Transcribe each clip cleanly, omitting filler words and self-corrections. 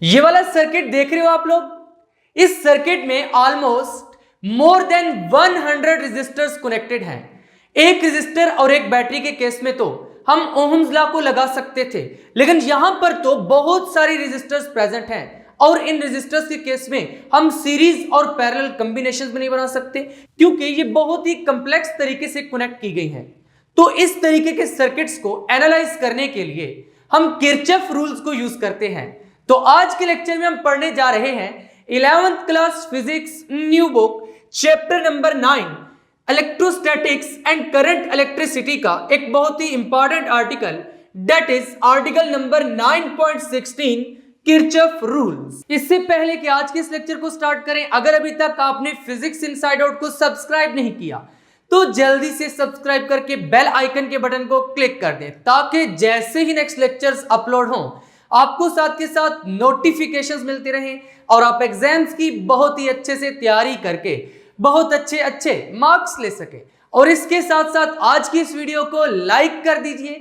ये वाला सर्किट देख रहे हो आप लोग, इस सर्किट में almost more than 100 resistors connected हैं। एक रेजिस्टर और एक बैटरी के केस में तो हम ओहम्स लॉ को लगा सकते थे, लेकिन यहां पर तो बहुत सारी रेजिस्टर्स प्रेजेंट हैं और इन रेजिस्टर्स के केस में हम सीरीज और पैरेलल कॉम्बिनेशंस भी नहीं बना सकते क्योंकि ये बहुत ही कॉम्प्लेक्स तरीके से कनेक्ट की गई हैं। तो इस तरीके के सर्किट्स को एनालाइज करने के लिए हम किरचॉफ रूल्स को यूज करते हैं। तो आज के लेक्चर में हम पढ़ने जा रहे हैं 11th class physics new book chapter number 9 electrostatics and current electricity का एक बहुत ही important article, that is article number 9.16 Kirchhoff rules. इससे पहले कि आज के इस लेक्चर को स्टार्ट करें, अगर अभी तक आपने फिजिक्स इनसाइड आउट को सब्सक्राइब नहीं किया तो जल्दी से सब्सक्राइब करके बेल आइकन के बटन को क्लिक कर दें ताकि जैसे ही नेक्स्ट लेक्चर्स अपलोड हों आपको साथ के साथ नोटिफिकेशंस मिलते रहें और आप एग्जाम्स की बहुत ही अच्छे से तैयारी करके बहुत अच्छे मार्क्स ले सके। और इसके साथ साथ आज की इस वीडियो को लाइक कर दीजिए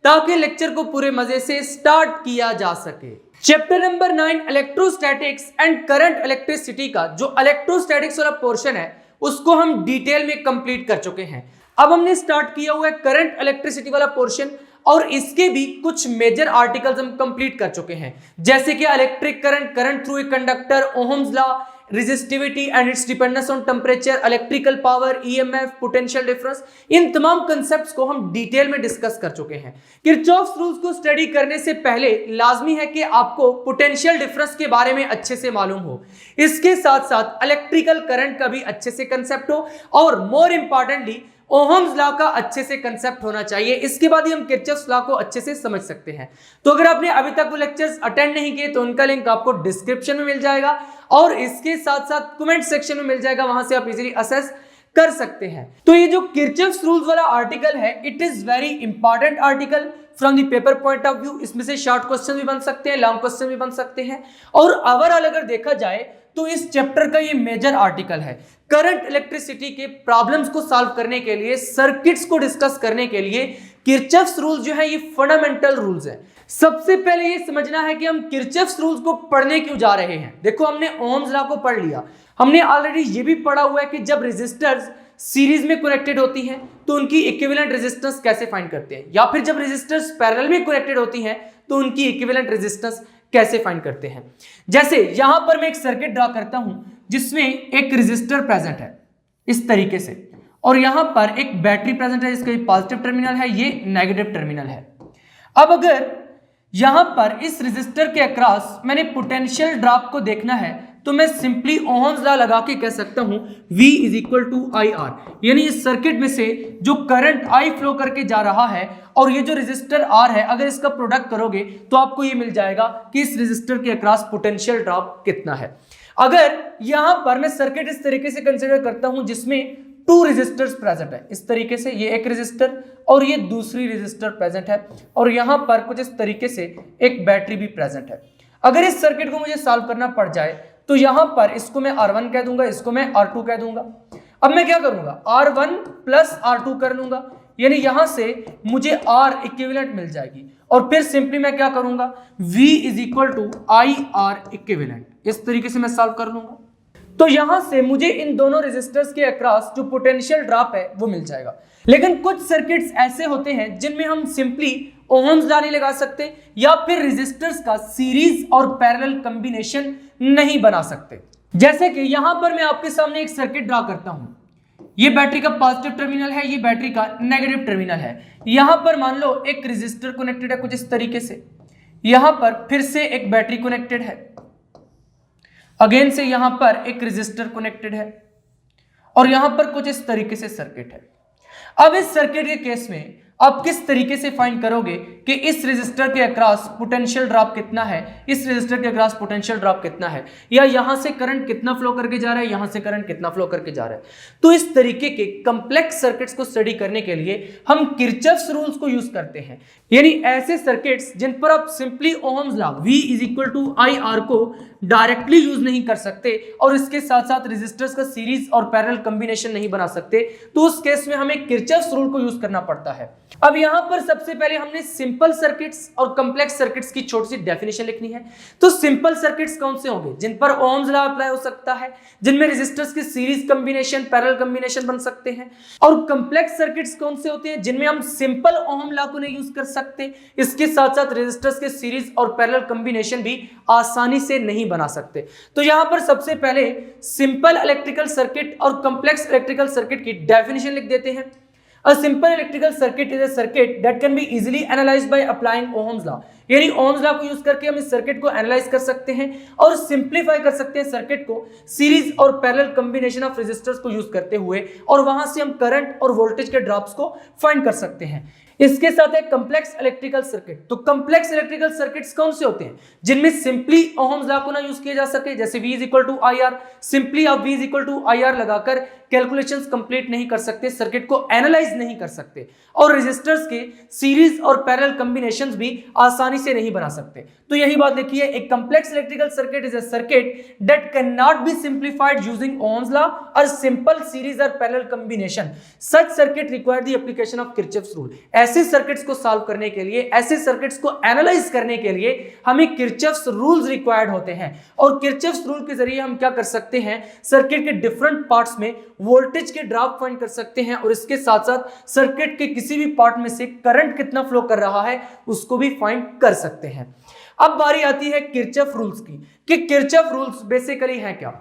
ताकि लेक्चर को पूरे मजे से स्टार्ट किया जा सके। Chapter number 9 electrostatics and current electricity का जो इलेक्ट्रोस्टैटिक्स वाला पोर्शन है उसको हम डिटेल में कंप्लीट कर चुके हैं। अब हमने स्टार्ट किया हुआ है करंट इलेक्ट्रिसिटी वाला पोर्शन और इसके भी कुछ मेजर आर्टिकल्स हम कंप्लीट कर चुके हैं, जैसे कि electric current, current through a conductor, Ohm's law, resistivity and its dependence on temperature, electrical power, EMF, potential difference. इन तमाम कांसेप्ट्स को हम डिटेल में डिस्कस कर चुके हैं। किरचॉफ्स रूल्स को स्टडी करने से पहले लाजमी है कि आपको पोटेंशियल डिफरेंस के बारे में अच्छे से मालूम हो, इसके साथ साथ इलेक्ट्रिकल करंट का भी अच्छे से कंसेप्ट हो और मोर इंपॉर्टेंटली ओहम्स लॉ का अच्छे से कंसेप्ट होना चाहिए। इसके बाद ही हम किरचॉफ्स लॉ को अच्छे से समझ सकते हैं। तो अगर आपने अभी तक वो लेक्चर्स अटेंड नहीं किए तो उनका लिंक आपको डिस्क्रिप्शन में मिल जाएगा और इसके साथ साथ कमेंट सेक्शन में मिल जाएगा, वहां से आप इजीली असेस कर सकते हैं। तो ये जो किरचॉफ्स रूल्स वाला आर्टिकल है, it is very important article from the paper point of view. इसमें से शॉर्ट क्वेश्चन भी बन सकते हैं, लॉन्ग क्वेश्चन भी बन सकते हैं और ओवरऑल अगर देखा जाए तो इस चैप्टर का ये मेजर आर्टिकल है। करंट इलेक्ट्रिसिटी के प्रॉब्लम्स को सॉल्व करने के लिए, सर्किट्स को डिस्कस करने के लिए किरचॉफ्स रूल्स जो है ये फंडामेंटल रूल्स है। सबसे पहले ये समझना है कि हम किरचॉफ्स रूल्स को पढ़ने क्यों जा रहे हैं। देखो, हमने ओहम्स लॉ को पढ़ लिया, हमने ऑलरेडी ये भी पढ़ा हुआ है कि जब रेजिस्टर्स सीरीज में कनेक्टेड होती हैं तो उनकी इक्विवेलेंट रेजिस्टेंस कैसे फाइंड करते हैं, या फिर जब रेजिस्टर्स पैरेलल में कनेक्टेड होती हैं तो उनकी इक्विवेलेंट रेजिस्टेंस कैसे फाइंड करते हैं। जैसे यहां पर मैं एक सर्किट ड्रा करता हूं जिसमें एक रेजिस्टर प्रेजेंट है इस तरीके से और यहां पर एक बैटरी प्रेजेंट है, इसका पॉजिटिव टर्मिनल है, ये नेगेटिव टर्मिनल है। अब अगर यहां पर इस रेजिस्टर के अक्रॉस मैंने पोटेंशियल ड्रॉप को देखना है तो मैं सिंपली ओहम्स लॉ लगा के कह सकता हूं V is equal to I R, यानी इस सर्किट में से जो करंट I फ्लो करके जा रहा है और ये जो रेजिस्टर R है, अगर इसका प्रोडक्ट करोगे तो आपको ये मिल जाएगा कि इस रेजिस्टर के अक्रॉस पोटेंशियल ड्रॉप कितना है। अगर यहां पर मैं सर्किट इस तरीके से कंसीडर करता हूं जिसमें 2 रेजिस्टर्स प्रेजेंट है, इस तरीके से ये एक रेजिस्टर और ये दूसरी रेजिस्टर प्रेजेंट है और यहां पर कुछ इस तरीके से एक बैटरी भी प्रेजेंट है। अगर इस सर्किट को मुझे सॉल्व करना पड़ जाए तो यहां पर इसको मैं R1 कह दूंगा, इसको मैं R2 कह दूंगा। अब मैं क्या करूंगा, R1 प्लस R2 कर लूंगा, यानी यहां से मुझे R इक्विवेलेंट मिल जाएगी और फिर सिंपली मैं क्या करूंगा, V is equal to I R equivalent, इस तरीके से मैं सॉल्व कर लूंगा। तो यहां से मुझे इन दोनों रेजिस्टर्स के अक्रॉस जो पोटेंशियल ड्रॉप है वो मिल जाएगा। लेकिन कुछ सर्किट्स ऐसे होते हैं जिनमें हम सिंपली ओहम्स लॉ नहीं लगा सकते या फिर रेजिस्टर्स का सीरीज और पैरेलल कॉम्बिनेशन नहीं बना सकते। जैसे कि यहां पर मैं आपके सामने एक सर्किट ड्रा करता हूं, ये बैटरी का पॉजिटिव टर्मिनल है, ये बैटरी का नेगेटिव टर्मिनल है। यहां पर मान लो एक रेजिस्टर कनेक्टेड है कुछ इस तरीके से, यहां पर फिर से एक बैटरी कनेक्टेड है, अगेन से यहां पर एक रेजिस्टर कनेक्टेड है और यहां पर कुछ इस तरीके से सर्किट है। अब इस सर्किट के केस में आप किस तरीके से फाइंड करोगे कि इस रेजिस्टर के अक्रॉस पोटेंशियल ड्रॉप कितना है, इस रेजिस्टर के अक्रॉस पोटेंशियल ड्रॉप कितना है, या यहां से करंट कितना फ्लो करके जा रहा है, यहां से करंट कितना फ्लो करके जा रहा है। तो इस तरीके के कंप्लेक्स सर्किट्स को स्टडी करने के लिए हम किरचॉफ्स रूल्स को यूज करते हैं, यानी ऐसे सर्किट्स जिन पर आप simply Ohm's law V is equal to I R को डायरेक्टली यूज नहीं कर सकते और इसके साथ साथ रेजिस्टर्स का सीरीज और पैरेलल कॉम्बिनेशन नहीं बना सकते, तो उस केस में हमें किरचॉफ्स रूल को यूज करना पड़ता है। अब यहां पर सबसे पहले हमने सिंपल सर्किट्स और कॉम्प्लेक्स सर्किट्स की छोटी सी डेफिनेशन लिखनी है। तो सिंपल सर्किट्स कौन से होंगे? जिन पर ओम्स लॉ अप्लाई हो सकता है, जिनमें रेजिस्टर्स की सीरीज कॉम्बिनेशन, पैरेलल कॉम्बिनेशन बन सकते हैं। और कॉम्प्लेक्स सर्किट्स कौन से होते हैं? जिनमें हम सिंपल ओम लॉ को नहीं यूज कर सकते, इसके साथ साथ रेजिस्टर्स के सीरीज और पैरेलल कॉम्बिनेशन भी आसानी से नहीं बना सकते। तो यहां पर सबसे पहले सिंपल इलेक्ट्रिकल सर्किट और कॉम्प्लेक्स इलेक्ट्रिकल सर्किट की डेफिनेशन लिख देते हैं। A simple electrical circuit is a circuit that can be easily analyzed by applying Ohm's law। यानी ओम्स लॉ को यूज करके हम इस सर्किट को एनालाइज कर सकते हैं और सिंप्लीफाई कर सकते हैं सर्किट को सीरीज और पैरेलल कॉम्बिनेशन ऑफ रेजिस्टर्स को यूज करते हुए, और वहां से हम करंट और वोल्टेज के ड्रॉप्स को फाइंड कर सकते हैं। इसके साथ है कॉम्प्लेक्स इलेक्ट्रिकल सर्किट। तो कॉम्प्लेक्स इलेक्ट्रिकल सर्किट्स कौन से होते हैं? जिनमें सिंपली ओम्स लॉ को ना यूज किया जा सके, जैसे V = IR, सिंपली आप V = IR लगाकर कैलकुलेशंस कंप्लीट नहीं कर सकते, सर्किट को एनालाइज नहीं कर सकते, और रेजिस्टर्स के सीरीज और पैरेलल कॉम्बिनेशंस भी आसानी से नहीं बना सकते। तो यही बात लिखी है, एक complex electrical circuit is a circuit that can not be simplified using Ohm's law और सिंपल सीरीज और parallel combination. Such circuit require the application of Kirchhoff's rule. ऐसे सर्किट्स को सॉल्व करने के लिए, ऐसे सर्किट्स को एनालाइज करने के लिए हमें किरचॉफ्स रूल्स रिक्वायर्ड होते हैं, और किरचॉफ्स रूल के जरिए हम क्या कर सकते हैं? सर्किट के डिफरेंट पार्ट्स में वोल्टेज के ड्रॉप फाइंड कर सकते हैं, और इसके साथ साथ सर्किट के किसी भी पार्ट में से करंट कितना फ्लो कर रहा है उसको भी फाइंड कर सकते हैं। अब बारी आती है किरचॉफ रूल्स की, कि किरचॉफ रूल्स बेसिकली है क्या।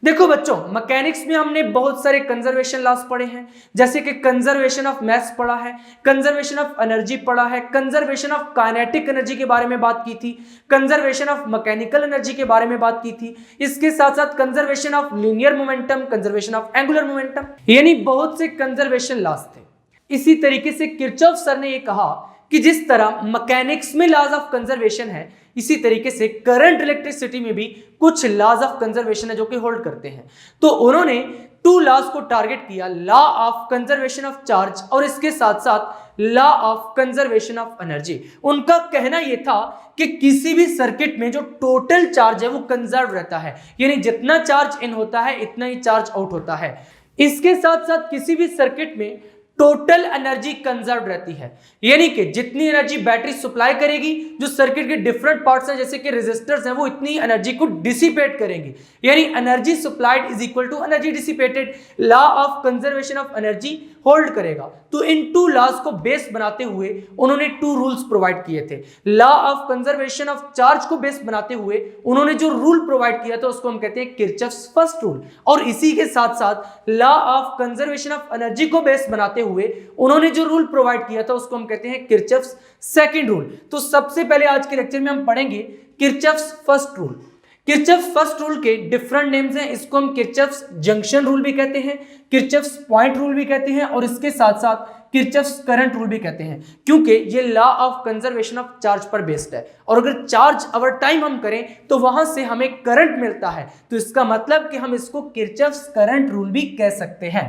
देखो बच्चों, मैकेनिक्स में हमने बहुत सारे कंजर्वेशन लॉस पढ़े हैं, जैसे कि कंजर्वेशन ऑफ मास पढ़ा है, कंजर्वेशन ऑफ एनर्जी पढ़ा है, कंजर्वेशन ऑफ काइनेटिक एनर्जी के बारे में बात की थी, कंजर्वेशन ऑफ मैकेनिकल एनर्जी के बारे में बात की थी, इसके साथ साथ conservation of linear momentum, conservation of angular momentum, यानी बहुत से कंजर्वेशन लॉस थे। इसी तरीके से किरचॉफ सर ने यह कहा कि जिस तरह मैकेनिक्स में लॉज ऑफ कंजर्वेशन है, इसी तरीके से करंट इलेक्ट्रिसिटी में भी कुछ लॉज ऑफ कंजर्वेशन है जो कि होल्ड करते हैं। तो उन्होंने टू लॉज को टारगेट किया, law of conservation of charge और इसके साथ साथ law of conservation of energy. उनका कहना यह था कि किसी भी सर्किट में जो टोटल चार्ज है वो कंजर्व रहता है, यानी जितना चार्ज इन होता है इतना ही चार्ज आउट होता है। इसके साथ साथ किसी भी सर्किट में टोटल एनर्जी कंजर्व रहती है, यानी कि जितनी एनर्जी बैटरी सप्लाई करेगी, जो सर्किट के डिफरेंट पार्ट्स हैं जैसे कि रेजिस्टर्स हैं, वो इतनी एनर्जी को डिसिपेट करेंगी, यानी energy supplied is equal to energy dissipated. Law of conservation of energy hold करेगा। तो इन टू लॉज को बेस बनाते हुए उन्होंने टू रूल्स प्रोवाइड किए थे। Law of conservation of charge को बेस बनाते हुए उन्होंने जो रूल प्रोवाइड किया था उसको हम कहते हैं किरचॉफ्स फर्स्ट रूल, और इसी के साथ साथ law of conservation of energy को बेस बनाते हुए उन्होंने जो रूल प्रोवाइड किया था उसको हम कहते हैं किरचॉफ्स सेकंड रूल। तो सबसे पहले आज के लेक्चर में हम पढ़ेंगे Kirchhoff's first rule. Kirchhoff's first rule के डिफरेंट नेम्स हैं, इसको हम किरचॉफ्स जंक्शन रूल भी कहते हैं, किरचॉफ्स पॉइंट रूल भी कहते हैं, और इसके साथ साथ किरचॉफ्स करंट रूल भी कहते हैं, क्योंकि ये law of conservation of charge पर बेस्ड है। और अगर चार्ज ओवर टाइम हम करें तो वहां से हमें करंट मिलता है, तो इसका मतलब कि हम इसको किरचॉफ्स करंट रूल भी कह सकते हैं।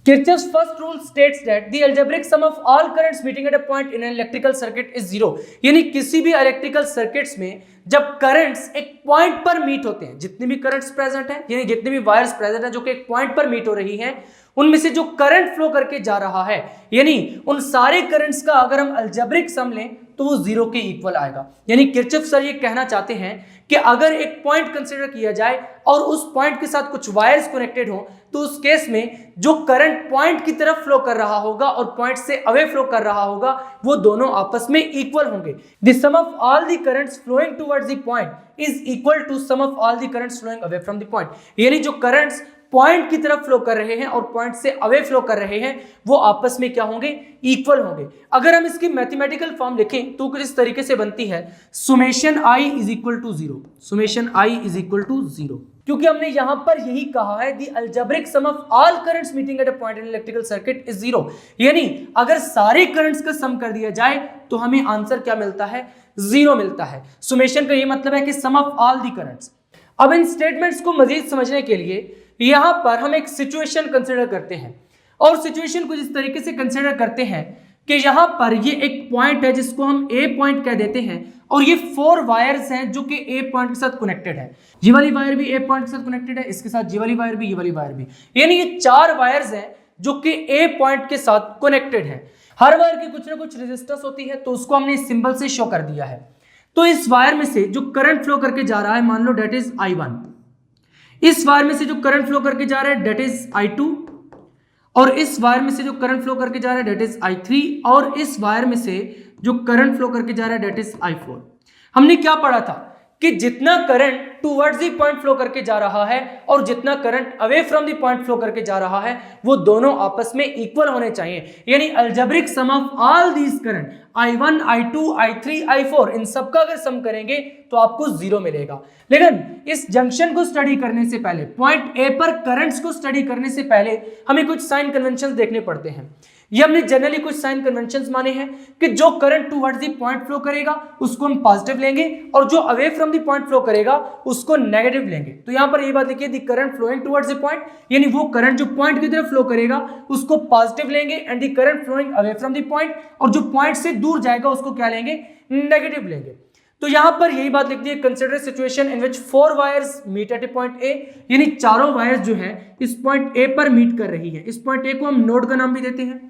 Kirchhoff's first rule states that the algebraic sum of all currents meeting at a point in an electrical circuit is zero। यानी किसी भी इलेक्ट्रिकल सर्किट्स में जब करंट्स एक पॉइंट पर मीट होते हैं, जितने भी करंट्स प्रेजेंट हैं, यानी जितने भी वायर्स प्रेजेंट हैं जो कि एक पॉइंट पर मीट हो रही हैं, उनमें से जो करंट फ्लो करके जा रहा है, यानी उन सारे करंट्स का अगर हम अलजेब्रिक सम लें तो वो जीरो के इक्वल आएगा। यानी किरचॉफ सर ये कहना चाहते हैं कि अगर एक पॉइंट कंसीडर किया जाए और उस पॉइंट के साथ कुछ वायर्स कनेक्टेड हो, तो उस केस में जो करंट पॉइंट की तरफ फ्लो कर रहा होगा और पॉइंट से अवे फ्लो कर रहा होगा, वो दोनों आपस में इक्वल होंगे। The sum of all the currents flowing towards the point is equal to sum of all the currents flowing away from the point. यानी जो करंट्स पॉइंट की तरफ फ्लो कर रहे हैं और पॉइंट से अवे फ्लो कर रहे हैं, वो आपस में क्या होंगे? इक्वल होंगे। अगर हम इसकी मैथमेटिकल फॉर्म लिखें तो कुछ इस तरीके से बनती है, summation I is equal to zero, summation I is equal to zero, क्योंकि हमने यहां पर यही कहा है the algebraic sum of all currents meeting at a point in electrical circuit is zero. यानी अगर सारे करंट्स का सम कर दिया जाए तो हमें आंसर क्या मिलता है? जीरो मिलता है। सुमेशन का ये मतलब है कि सम ऑफ ऑल द करंट्स। अब इन स्टेटमेंट्स को मजीद समझने के लिए यहां पर हम एक सिचुएशन कंसीडर करते हैं, और सिचुएशन को इस तरीके से कंसीडर करते हैं कि यहां पर ये एक पॉइंट है जिसको हम ए पॉइंट कह देते हैं, और ये 4 वायर्स हैं जो कि ए पॉइंट के साथ कनेक्टेड है। ये वाली वायर भी ए पॉइंट के साथ कनेक्टेड है, इसके साथ ये वाली वायर भी, ये वाली वायर भी, यानी ये 4 वायर्स हैं जो कि ए पॉइंट के साथ कनेक्टेड है। हर वायर की कुछ ना कुछ रेजिस्टेंस होती है, तो उसको हमने इस सिंबल से शो कर दिया है। तो इस वायर में से जो करंट फ्लो करके जा रहा है, मान लो डेट इज I1, इस वायर में से जो करंट फ्लो करके जा रहा है डेट इज I2, और इस वायर में से जो करंट फ्लो करके जा रहा है डेट इज I3, और इस वायर में से जो करंट फ्लो करके जा रहा है डेट इज I4। हमने क्या पढ़ा था कि जितना current towards the point flow करके जा रहा है और जितना current away from the point flow करके जा रहा है वो दोनों आपस में इक्वल होने चाहिए, यानी algebraic sum of all these current I1, I2, I3, I4 इन सब का अगर सम करेंगे तो आपको 0 मिलेगा। लेकिन इस जंक्शन को स्टडी करने से पहले, पॉइंट ए पर करंट्स को स्टडी करने से पहले हमें कुछ साइन कन्वेंशंस देखने पड़ते हैं। ये हमने जनरली कुछ साइन कन्वेंशंस माने हैं कि जो current towards the point flow करेगा उसको हम पॉजिटिव लेंगे और जो away from the point flow करेगा उसको नेगेटिव लेंगे। तो यहां पर ये बात लिखिए, the current flowing towards the point, यानी वो करंट जो पॉइंट की तरफ फ्लो करेगा उसको पॉजिटिव लेंगे, and the current flowing away from the point, और जो पॉइंट से दूर जाएगा उसको क्या लेंगे, नेगेटिव लेंगे। तो यहां पर यही बात लिख दी, consider situation in which 4 wires meet at a point A, यानी चारों वायर्स जो है इस पॉइंट ए पर मीट कर रही है। इस पॉइंट ए को हम नोड का नाम भी देते हैं।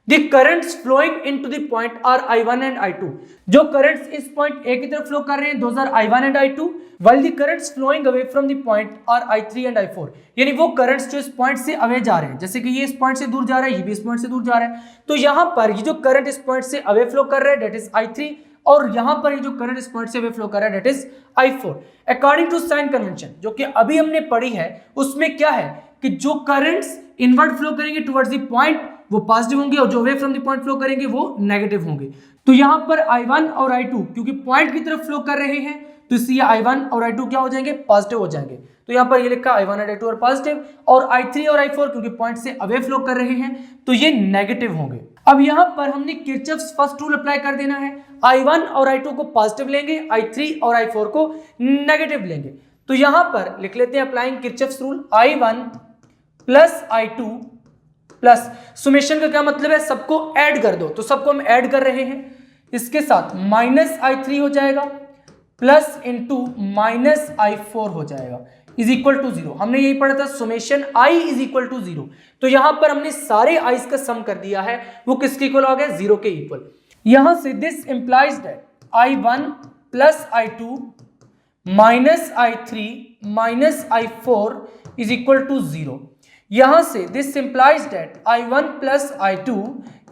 The currents flowing into the point are I1 and I2. जो currents इस point A की तरफ flow कर रहे हैं, those are I1 and I2, while the currents flowing away from the point are I3 and I4. यानी वो currents जो इस point से away जा रहे हैं, जैसे कि ये इस point से दूर जा रहा है, ये भी इस point से दूर जा रहा है, तो यहाँ पर ये जो current इस point से away flow कर रहा है, that is I3, और यहाँ पर ये जो करंट इस पॉइंट से वे फ्लो कर रहा है, that is I4. According to sign convention जो कि अभी हमने पढ़ी है, उसमें क्या है कि जो करंट्स इनवर्ड फ्लो करेंगे टुवर्ड्स द पॉइंट वो पॉजिटिव होंगे, और जो away from the point flow करेंगे वो नेगेटिव होंगे। तो यहाँ पर I1 और I2 क्योंकि पॉइंट की तरफ फ्लो कर रहे हैं, तो इसलिए I1 और I2 क्या हो जाएंगे, पॉजिटिव हो जाएंगे। तो यहाँ पर ये लिखा I1 और I2 और पॉजिटिव, और I3 और I4 क्योंकि पॉइंट से अवे फ्लो कर रहे हैं तो ये नेगेटिव होंगे। अब यहाँ पर हमने किरचॉफ्स फर्स्ट रूल अप्लाई कर देना है। I1 और I2 को पॉजिटिव लेंगे, I3 और I4 को नेगेटिव लेंगे। तो यहाँ पर लिख लेते हैं applying Kirchhoff's rule, I1 plus I2 plus, summation का क्या मतलब है, सबको ऐड कर दो, तो सबको हम ऐड कर रहे हैं, इसके साथ माइनस I3 हो जाएगा प्लस इंटू माइनस I4 हो जाएगा इज इक्वल टू 0। हमने यही पढ़ा था summation I is equal to 0। तो यहां पर हमने सारे आइज का सम कर दिया है, वो किसके इक्वल आ गया, 0 के इक्वल। यहां से this implies that I1 plus I2 minus I3 minus I4 is equal to 0। यहां से this implies that I1 plus I2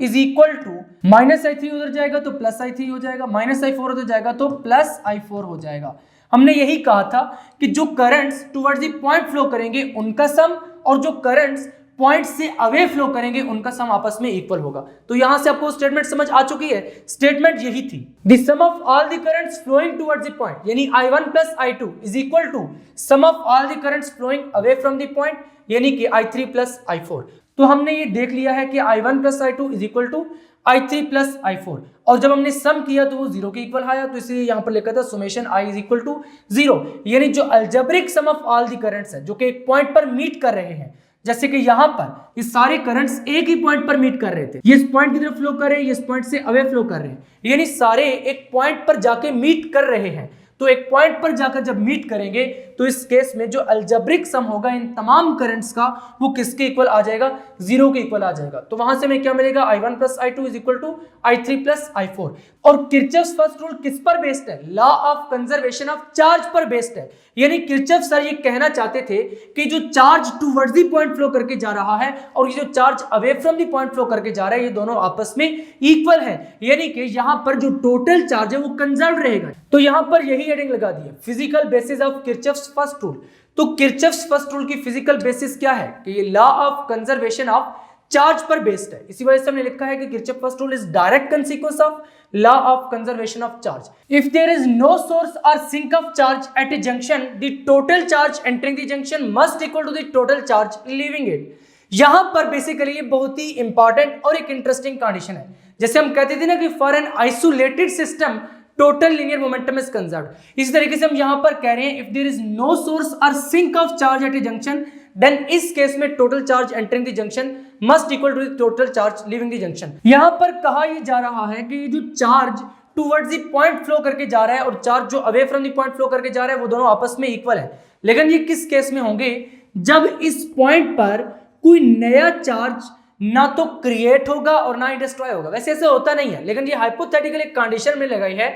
is equal to minus I3 उधर जाएगा तो प्लस I3 हो जाएगा, माइनस I4 उधर जाएगा तो प्लस I4 हो जाएगा। हमने यही कहा था कि जो currents towards the point flow करेंगे उनका सम, और जो करंट्स पॉइंट से अवे फ्लो करेंगे उनका सम आपस में इक्वल होगा। तो यहां से आपको स्टेटमेंट समझ आ चुकी है। स्टेटमेंट यही थी, the sum of all the currents flowing towards the point, यानी I1 plus I2 is equal to sum of all the currents flowing away from the point, यानी कि I3 प्लस I4। तो हमने ये देख लिया है कि I1 plus I2 is equal to I3 plus I4, और जब हमने सम किया तो वो 0 के इक्वल आया, तो इसलिए यहां पर लिखा था summation I is equal to 0, यानी जो algebraic sum of all the currents है जो कि एक पॉइंट पर मीट कर रहे हैं, जैसे कि यहां पर ये सारे करंट्स एक ही पॉइंट पर मीट कर रहे थे, ये इस पॉइंट की तरफ फ्लो कर रहे हैं, ये इस पॉइंट से अवे फ्लो कर रहे हैं, यानी सारे एक पॉइंट पर जाके मीट कर रहे हैं। तो एक पॉइंट पर जाकर जब मीट करेंगे तो इस केस में जो अलजेब्रिक सम होगा इन तमाम करंट्स का वो किसके इक्वल आ जाएगा, 0 के इक्वल आ जाएगा। तो वहां से हमें क्या मिलेगा, I1 plus I2 is equal to I3 plus I4। और किरचॉफ्स फर्स्ट रूल किस पर बेस्ड है, law of conservation of charge पर बेस्ड है। यानी किरचॉफ सर ये कहना चाहते थे कि जो charge towards the point flow करके जा रहा है और ये जो charge away from the point flow करके जा रहा है, ये दोनों आपस में इक्वल है, यानी कि यहां पर जो टोटल चार्ज है वो कंजर्व रहेगा। तो यहां पर यही हेडिंग लगा दी है, physical basis of Kirchhoff's first rule. तो किरचॉफ्स फर्स्ट रूल की फिजिकल बेसिस क्या है कि ये law of conservation of charge पर बेस्ड है। इसी वजह से हमने लिखा है कि Kirchhoff first rule is direct consequence of law of conservation of charge. If there is no source or sink of charge at a junction, the total charge entering the junction must equal to the total charge leaving it. यहां पर basically ये बहुत ही important और एक interesting condition है। जैसे हम कहते थे ना कि for an isolated system total linear momentum is conserved, इस तरीके से हम यहां पर कह रहे हैं if there is no source और sink of charge at a junction then इस केस में total charge entering the junction must equal to the total charge leaving the junction. यहां पर कहा यह जा रहा है कि ये जो charge towards the point flow करके जा रहा है और चार्ज जो away from the point flow करके जा रहा है वो दोनों आपस में इक्वल है। लेकिन ये किस केस में होंगे, जब इस पॉइंट पर कोई नया चार्ज ना तो क्रिएट होगा और ना ही डिस्ट्रॉय होगा। वैसे ऐसे होता नहीं है, लेकिन ये हाइपोथेटिकल एक कंडीशन में लगाई है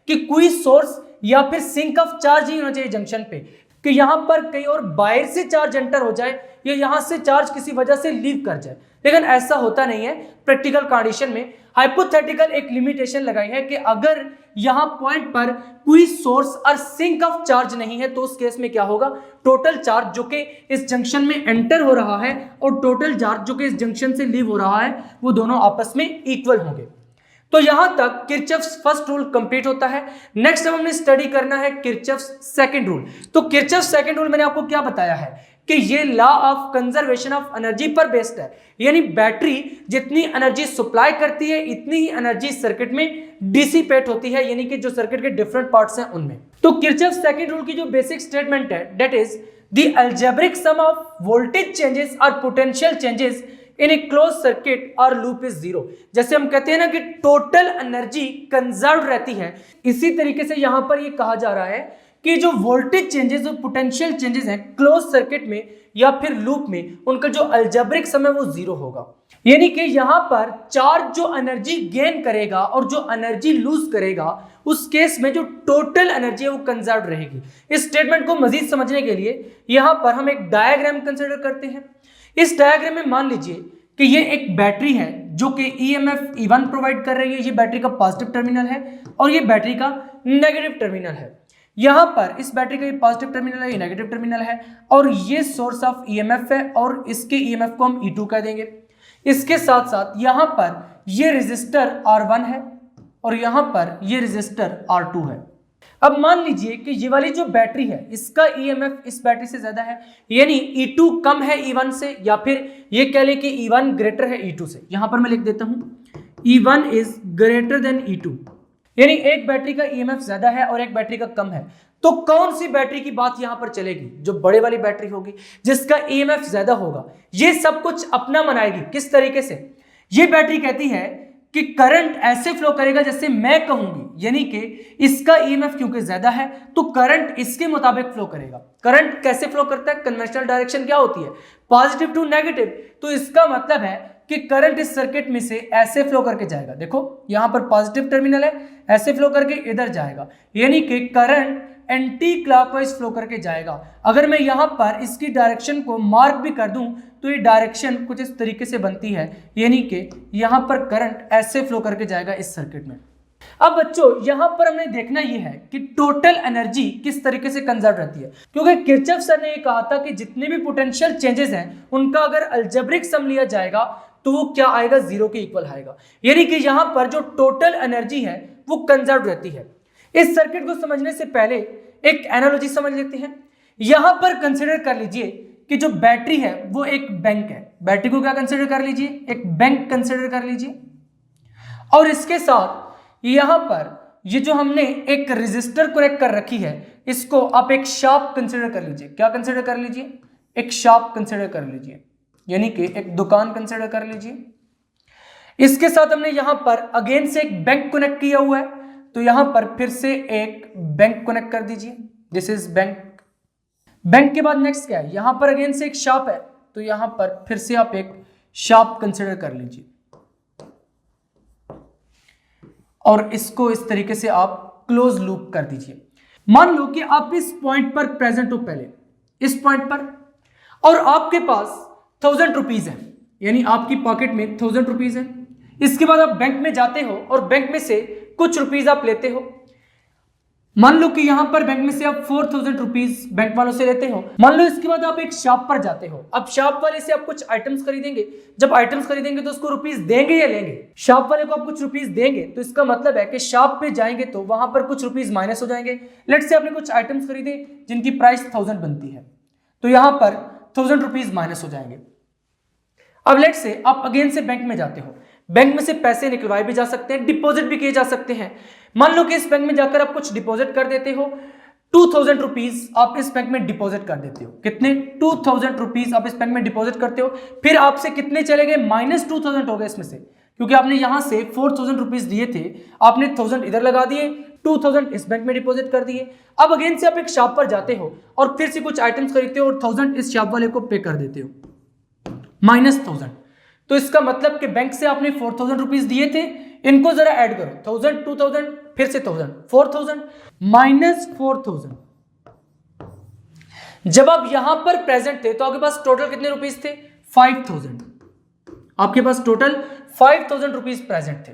कि कोई सोर्स या फिर सिंक ऑफ चार्ज ही होना चाहिए जंक्शन पे, कि यहां पर कहीं और बाहर से चार्ज एंटर हो जाए या यहां से चार्ज किसी वजह से लीव कर जाए, लेकिन ऐसा होता नहीं है प्रैक्टिकल कंडीशन में। हाइपोथेटिकल एक लिमिटेशन लगाई है कि अगर यहां पॉइंट पर कोई सोर्स और सिंक ऑफ चार्ज नहीं है तो उस केस में क्या होगा, टोटल चार्ज जो कि इस जंक्शन में एंटर हो रहा है और टोटल चार्ज जो कि इस जंक्शन से लीव हो रहा है वो दोनों आपस में इक्वल होंगे। तो यहां तक किरचॉफ्स फर्स्ट रूल कंप्लीट होता है। नेक्स्ट अब हमने स्टडी करना है किरचॉफ्स सेकंड रूल। तो किरचॉफ्स सेकंड रूल मैंने आपको क्या बताया है कि ये law of conservation of energy पर बेस्ड है, यानी बैटरी जितनी एनर्जी सप्लाई करती है इतनी ही एनर्जी सर्किट में डिसिपेट होती है, यानी कि जो सर्किट के डिफरेंट पार्ट्स हैं उनमें। तो किरचॉफ्स सेकंड रूल की जो बेसिक स्टेटमेंट है that is the algebraic sum of voltage changes और potential changes in a close circuit और लूप इज जीरो। जैसे हम कहते हैं ना कि टोटल एनर्जी कंजर्व रहती है, इसी तरीके से यहां पर ये कहा जा रहा है कि जो वोल्टेज चेंजेस और पोटेंशियल चेंजेस हैं क्लोज सर्किट में या फिर लूप में, उनका जो अलजेब्रिक सम है वो जीरो होगा। यानी कि यहां पर चार्ज जो एनर्जी गेन करेगा और जो एनर्जी लूज करेगा उस केस में जो टोटल एनर्जी है वो कंजर्व रहेगी। इस स्टेटमेंट को मजीद समझने के लिए यहां पर हम एक डायग्राम कंसिडर करते हैं। इस डायग्राम में मान लीजिए कि ये एक बैटरी है जो कि ईएमएफ E1 प्रोवाइड कर रही है। ये बैटरी का पॉजिटिव टर्मिनल है और ये बैटरी का नेगेटिव टर्मिनल है। यहां पर इस बैटरी का ये पॉजिटिव टर्मिनल है, ये नेगेटिव टर्मिनल है और ये सोर्स ऑफ ईएमएफ है और इसके ईएमएफ को हम E2 कह देंगे। इसके साथ साथ यहां पर ये रेजिस्टर R1 है और यहां पर ये रेजिस्टर R2 है। अब मान लीजिए कि ये वाली जो बैटरी है इसका ईएमएफ इस बैटरी से ज्यादा है, यानी E2 कम है E1 से, या फिर ये कह लें कि E1 ग्रेटर है E2 से। यहां पर मैं लिख देता हूं E1 is greater then E2, यानी एक बैटरी का ईएमएफ ज्यादा है और एक बैटरी का कम है। तो कौन सी बैटरी की बात यहां पर चलेगी, जो बड़े वाली बैटरी होगी जिसका ईएमएफ ज्यादा होगा। ये सब कुछ अपना मनाएगी। किस तरीके से, ये बैटरी कहती है कि करंट ऐसे फ्लो करेगा जैसे मैं कहूंगी, यानी कि इसका ईएमएफ क्योंकि ज्यादा है तो करंट इसके मुताबिक फ्लो करेगा। करंट कैसे फ्लो करता है, कन्वेंशनल डायरेक्शन क्या होती है, पॉजिटिव टू नेगेटिव। तो इसका मतलब है कि करंट इस सर्किट में से ऐसे फ्लो करके जाएगा। देखो यहां पर पॉजिटिव टर्मिनल है, ऐसे फ्लो करके इधर जाएगा, यानी कि करंट एंटी क्लॉकवाइज फ्लो करके जाएगा। अगर मैं यहां पर इसकी डायरेक्शन को मार्क भी कर दूं तो ये डायरेक्शन कुछ इस तरीके से बनती है, यानी कि यहां पर करंट ऐसे फ्लो करके जाएगा इस सर्किट में। अब बच्चों यहां पर हमने देखना यह है कि टोटल एनर्जी किस तरीके से कंजर्व रहती है, क्योंकि किरचॉफ सर ने कहा था कि जितने भी पोटेंशियल चेंजेस हैं उनका अगर अलजेब्रिक सम लिया जाएगा तो वो क्या आएगा, जीरो के इक्वल आएगा। यानी कि यहां पर जो टोटल एनर्जी है वो कंजर्व रहती है। इस सर्किट को समझने से पहले एक एनालॉजी समझ लेते हैं। यहां पर कंसिडर कर लीजिए कि जो बैटरी है वो एक बैंक है। बैटरी को क्या कंसिडर कर लीजिए, एक बैंक कंसिडर कर लीजिए। और इसके साथ यहां पर ये जो हमने एक रेजिस्टर कनेक्ट कर रखी है इसको आप एक शार्प कंसिडर कर लीजिए। क्या कंसिडर कर लीजिए, एक शार्प कंसिडर कर लीजिए, यानी कि एक दुकान कंसिडर कर लीजिए। इसके साथ हमने यहां पर अगेन से एक बैंक कनेक्ट किया हुआ है, तो यहां पर फिर से एक बैंक कनेक्ट कर दीजिए। This is bank. बैंक के बाद नेक्स्ट क्या है, यहां पर अगेन से एक शार्प है, तो यहां पर फिर से आप एक शार्प कंसिडर कर लीजिए और इसको इस तरीके से आप क्लोज लूप कर दीजिए। मान लो कि आप इस पॉइंट पर प्रेजेंट हो, पहले इस पॉइंट पर, और आपके पास 1000 रुपीज है, यानी आपकी पॉकेट में 1000 रुपीज है। इसके बाद आप बैंक में जाते हो और बैंक में से कुछ रुपीज आप लेते हो। मान लो कि यहां पर बैंक में से आप 4000 रुपीज बैंक वालों से लेते हो। मान लो इसके बाद आप एक शॉप पर जाते हो। अब शॉप वाले से आप कुछ आइटम्स खरीदेंगे। जब आइटम्स खरीदेंगे तो उसको रुपीज देंगे या लेंगे, शॉप वाले को आप कुछ रुपीज देंगे, तो इसका मतलब है कि शॉप पे जाएंगे तो वहां पर कुछ रुपीज माइनस हो जाएंगे। लेट्स से आपने कुछ आइटम्स खरीदे जिनकी प्राइस 1000 बनती है, तो यहां पर 1000 रुपीज माइनस हो जाएंगे। अब लेट्स से आप अगेन से बैंक में जाते हो। बैंक में से पैसे निकलवाए भी जा सकते हैं, डिपॉजिट भी किए जा सकते हैं। मान लो कि इस बैंक में जाकर आप कुछ डिपॉजिट कर देते हो, 2000 रुपीज आप इस बैंक में डिपॉजिट कर देते हो। कितने, 2000 रुपीज आप इस बैंक में डिपॉजिट करते हो। फिर आपसे कितने चले गए, -2000 हो गए इसमें से, क्योंकि आपने यहां से 4000 रुपीज दिए थे, आपने 1000 इधर लगा दिए, 2000 इस बैंक में डिपॉजिट कर दिए। अब अगेन से आप एक शॉप पर जाते हो और फिर से कुछ आइटम्स खरीदते हो और 1000 इस शॉप वाले को पे कर देते हो, -1000। तो इसका मतलब कि बैंक से आपने 4000 रुपीज दिए थे, इनको जरा ऐड करो, 1000 2000 फिर से 1000 4000 माइनस 4000। जब आप यहां पर प्रेजेंट थे तो आपके पास टोटल कितने रुपीस थे? 5000। आपके पास टोटल 5000 रुपीज प्रेजेंट थे।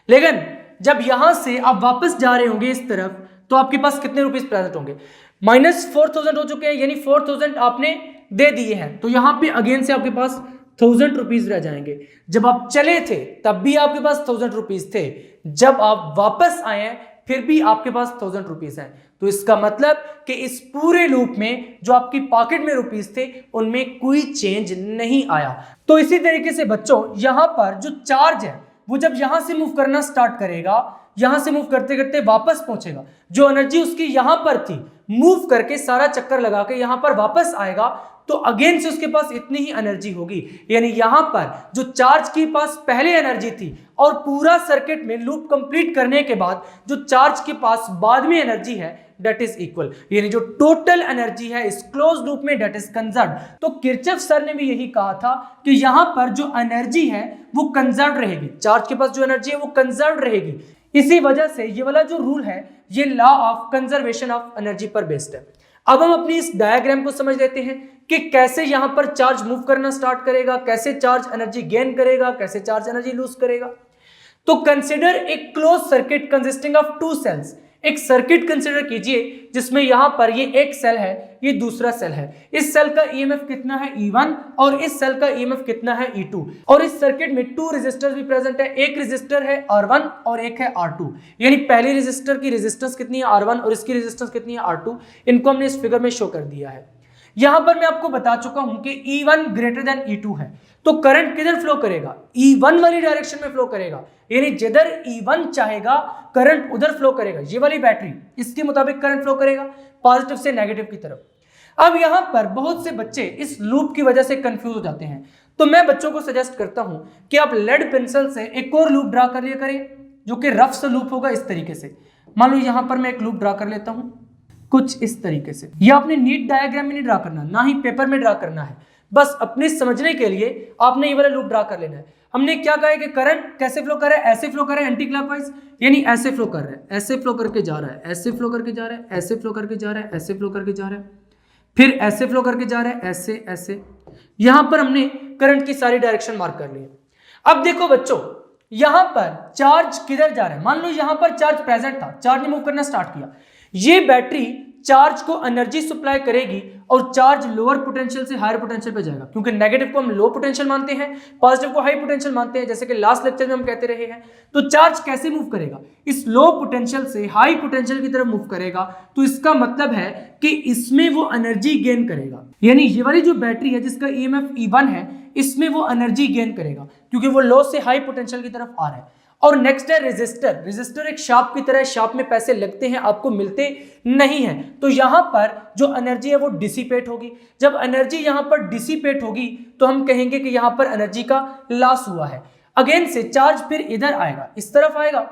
लेकिन जब यहां से आप वापस जा रहे होंगे इस तरफ तो आपके पास कितने रुपीस प्रेजेंट होंगे? माइनस 4000 हो चुके हैं, यानी 4000 आपने दे दिए हैं, तो यहां पे अगेन से आपके पास 1000 रुपीज रह जाएंगे। जब आप चले थे तब भी आपके पास 1000 रुपीज थे, जब आप वापस आए हैं फिर भी आपके पास 1000 रुपीज है। तो इसका मतलब कि इस पूरे लूप में जो आपकी पॉकेट में रुपीस थे उनमें कोई चेंज नहीं आया। तो इसी तरीके से बच्चों यहां पर जो चार्ज है वो जब यहां से मूव करना स्टार्ट करेगा, यहां से मूव करते करते वापस पहुंचेगा, जो एनर्जी उसकी यहां पर थी मूव करके सारा चक्कर लगा के यहां पर वापस आएगा, तो अगेन से उसके पास इतनी ही एनर्जी होगी। यानी यहां पर जो चार्ज के पास पहले एनर्जी थी और पूरा सर्किट में लूप कंप्लीट करने के बाद जो चार्ज के पास बाद में एनर्जी है डेट इज इक्वल, यानी जो टोटल एनर्जी है इस क्लोज लूप में डेट इज कंजर्व्ड। तो किरचॉफ सर ने भी यही कहा था कि यहां पर जो एनर्जी है वो कंजर्व्ड रहेगी, चार्ज के पास जो एनर्जी है वो कंजर्व्ड रहेगी। इसी वजह से ये वाला जो रूल है ये law of conservation of energy पर बेस्ड है। अब हम अपनी इस डायग्राम को समझ लेते हैं कि कैसे यहां पर चार्ज मूव करना स्टार्ट करेगा, कैसे चार्ज एनर्जी गेन करेगा, कैसे चार्ज एनर्जी लूज करेगा। तो consider a close circuit consisting of two cells. एक सर्किट कंसिडर कीजिए जिसमें यहां पर ये एक सेल है, ये दूसरा सेल है। इस सेल का ईएमएफ कितना है? E1 और इस सेल का ईएमएफ कितना है? E2। और इस सर्किट में 2 रेजिस्टर्स भी प्रेजेंट है, एक रेजिस्टर है R1 और एक है R2। यानी पहली रेजिस्टर की रेजिस्टेंस कितनी है? R1 और इसकी रेजिस्टेंस कितनी है? R2। इनको हमने इस फिगर में शो कर दिया है। यहां पर मैं आपको बता चुका हूं कि E1 ग्रेटर देन E2 है, तो करंट किधर फ्लो करेगा? E1 वाली डायरेक्शन में फ्लो करेगा, यानी जिधर E1 चाहेगा करंट उधर फ्लो करेगा। ये वाली बैटरी इसके मुताबिक करंट फ्लो करेगा पॉजिटिव से नेगेटिव की तरफ। अब यहां पर बहुत से बच्चे इस लूप की वजह से कंफ्यूज हो जाते हैं, तो मैं बच्चों को सजेस्ट करता हूं कि आप लेड पेंसिल से एक और लूप ड्रा कर लिया करें जो कि रफ सा लूप होगा इस तरीके से। मान लो यहां पर मैं एक लूप ड्रा कर लेता हूं कुछ इस तरीके से। यह आपने नीट डायग्राम में नहीं ड्रा करना, ना ही पेपर में ड्रा करना है, बस अपने समझने के लिए आपने ये वाला लूप ड्रा कर लेना है। हमने क्या कहा है कि करंट कैसे फ्लो कर रहा है? ऐसे फ्लो कर रहा है एंटी क्लॉकवाइज, यानी ऐसे फ्लो कर रहा है, ऐसे फ्लो करके जा रहा है, ऐसे फ्लो करके जा रहा है, ऐसे फ्लो करके जा रहा है, ऐसे फ्लो करके जा रहा है, फिर ऐसे फ्लो करके जा रहा है, ऐसे ऐसे। यहां पर हमने करंट की सारी डायरेक्शन मार्क कर ली है। अब देखो बच्चों यहां पर चार्ज किधर जा रहा है? मान लो यहां पर चार्ज प्रेजेंट था, चार्ज ने मूव करना स्टार्ट किया, ये बैटरी चार्ज को एनर्जी सप्लाई करेगी और चार्ज लोअर पोटेंशियल से हायर पोटेंशियल पे जाएगा, क्योंकि नेगेटिव को हम लो पोटेंशियल मानते हैं, पॉजिटिव को हाई पोटेंशियल मानते हैं, जैसे कि लास्ट लेक्चर में हम कहते रहे हैं। तो चार्ज कैसे मूव करेगा? इस लो पोटेंशियल से हाई पोटेंशियल की तरफ मूव करेगा, तो इसका मतलब है कि इसमें वो एनर्जी गेन करेगा। यानी ये वाली जो बैटरी है जिसका ईएमएफ E1 है, इसमें वो एनर्जी गेन करेगा क्योंकि वो लो से हाई पोटेंशियल की तरफ आ रहा है। और नेक्स्ट है रेजिस्टर। रेजिस्टर एक शार्प की तरह है, शार्प में पैसे लगते हैं, आपको मिलते नहीं हैं, तो यहां पर जो एनर्जी है वो डिसिपेट होगी। जब एनर्जी यहां पर डिसिपेट होगी तो हम कहेंगे कि यहां पर एनर्जी का लॉस हुआ है। अगेन से चार्ज फिर इधर आएगा, इस तरफ आएगा।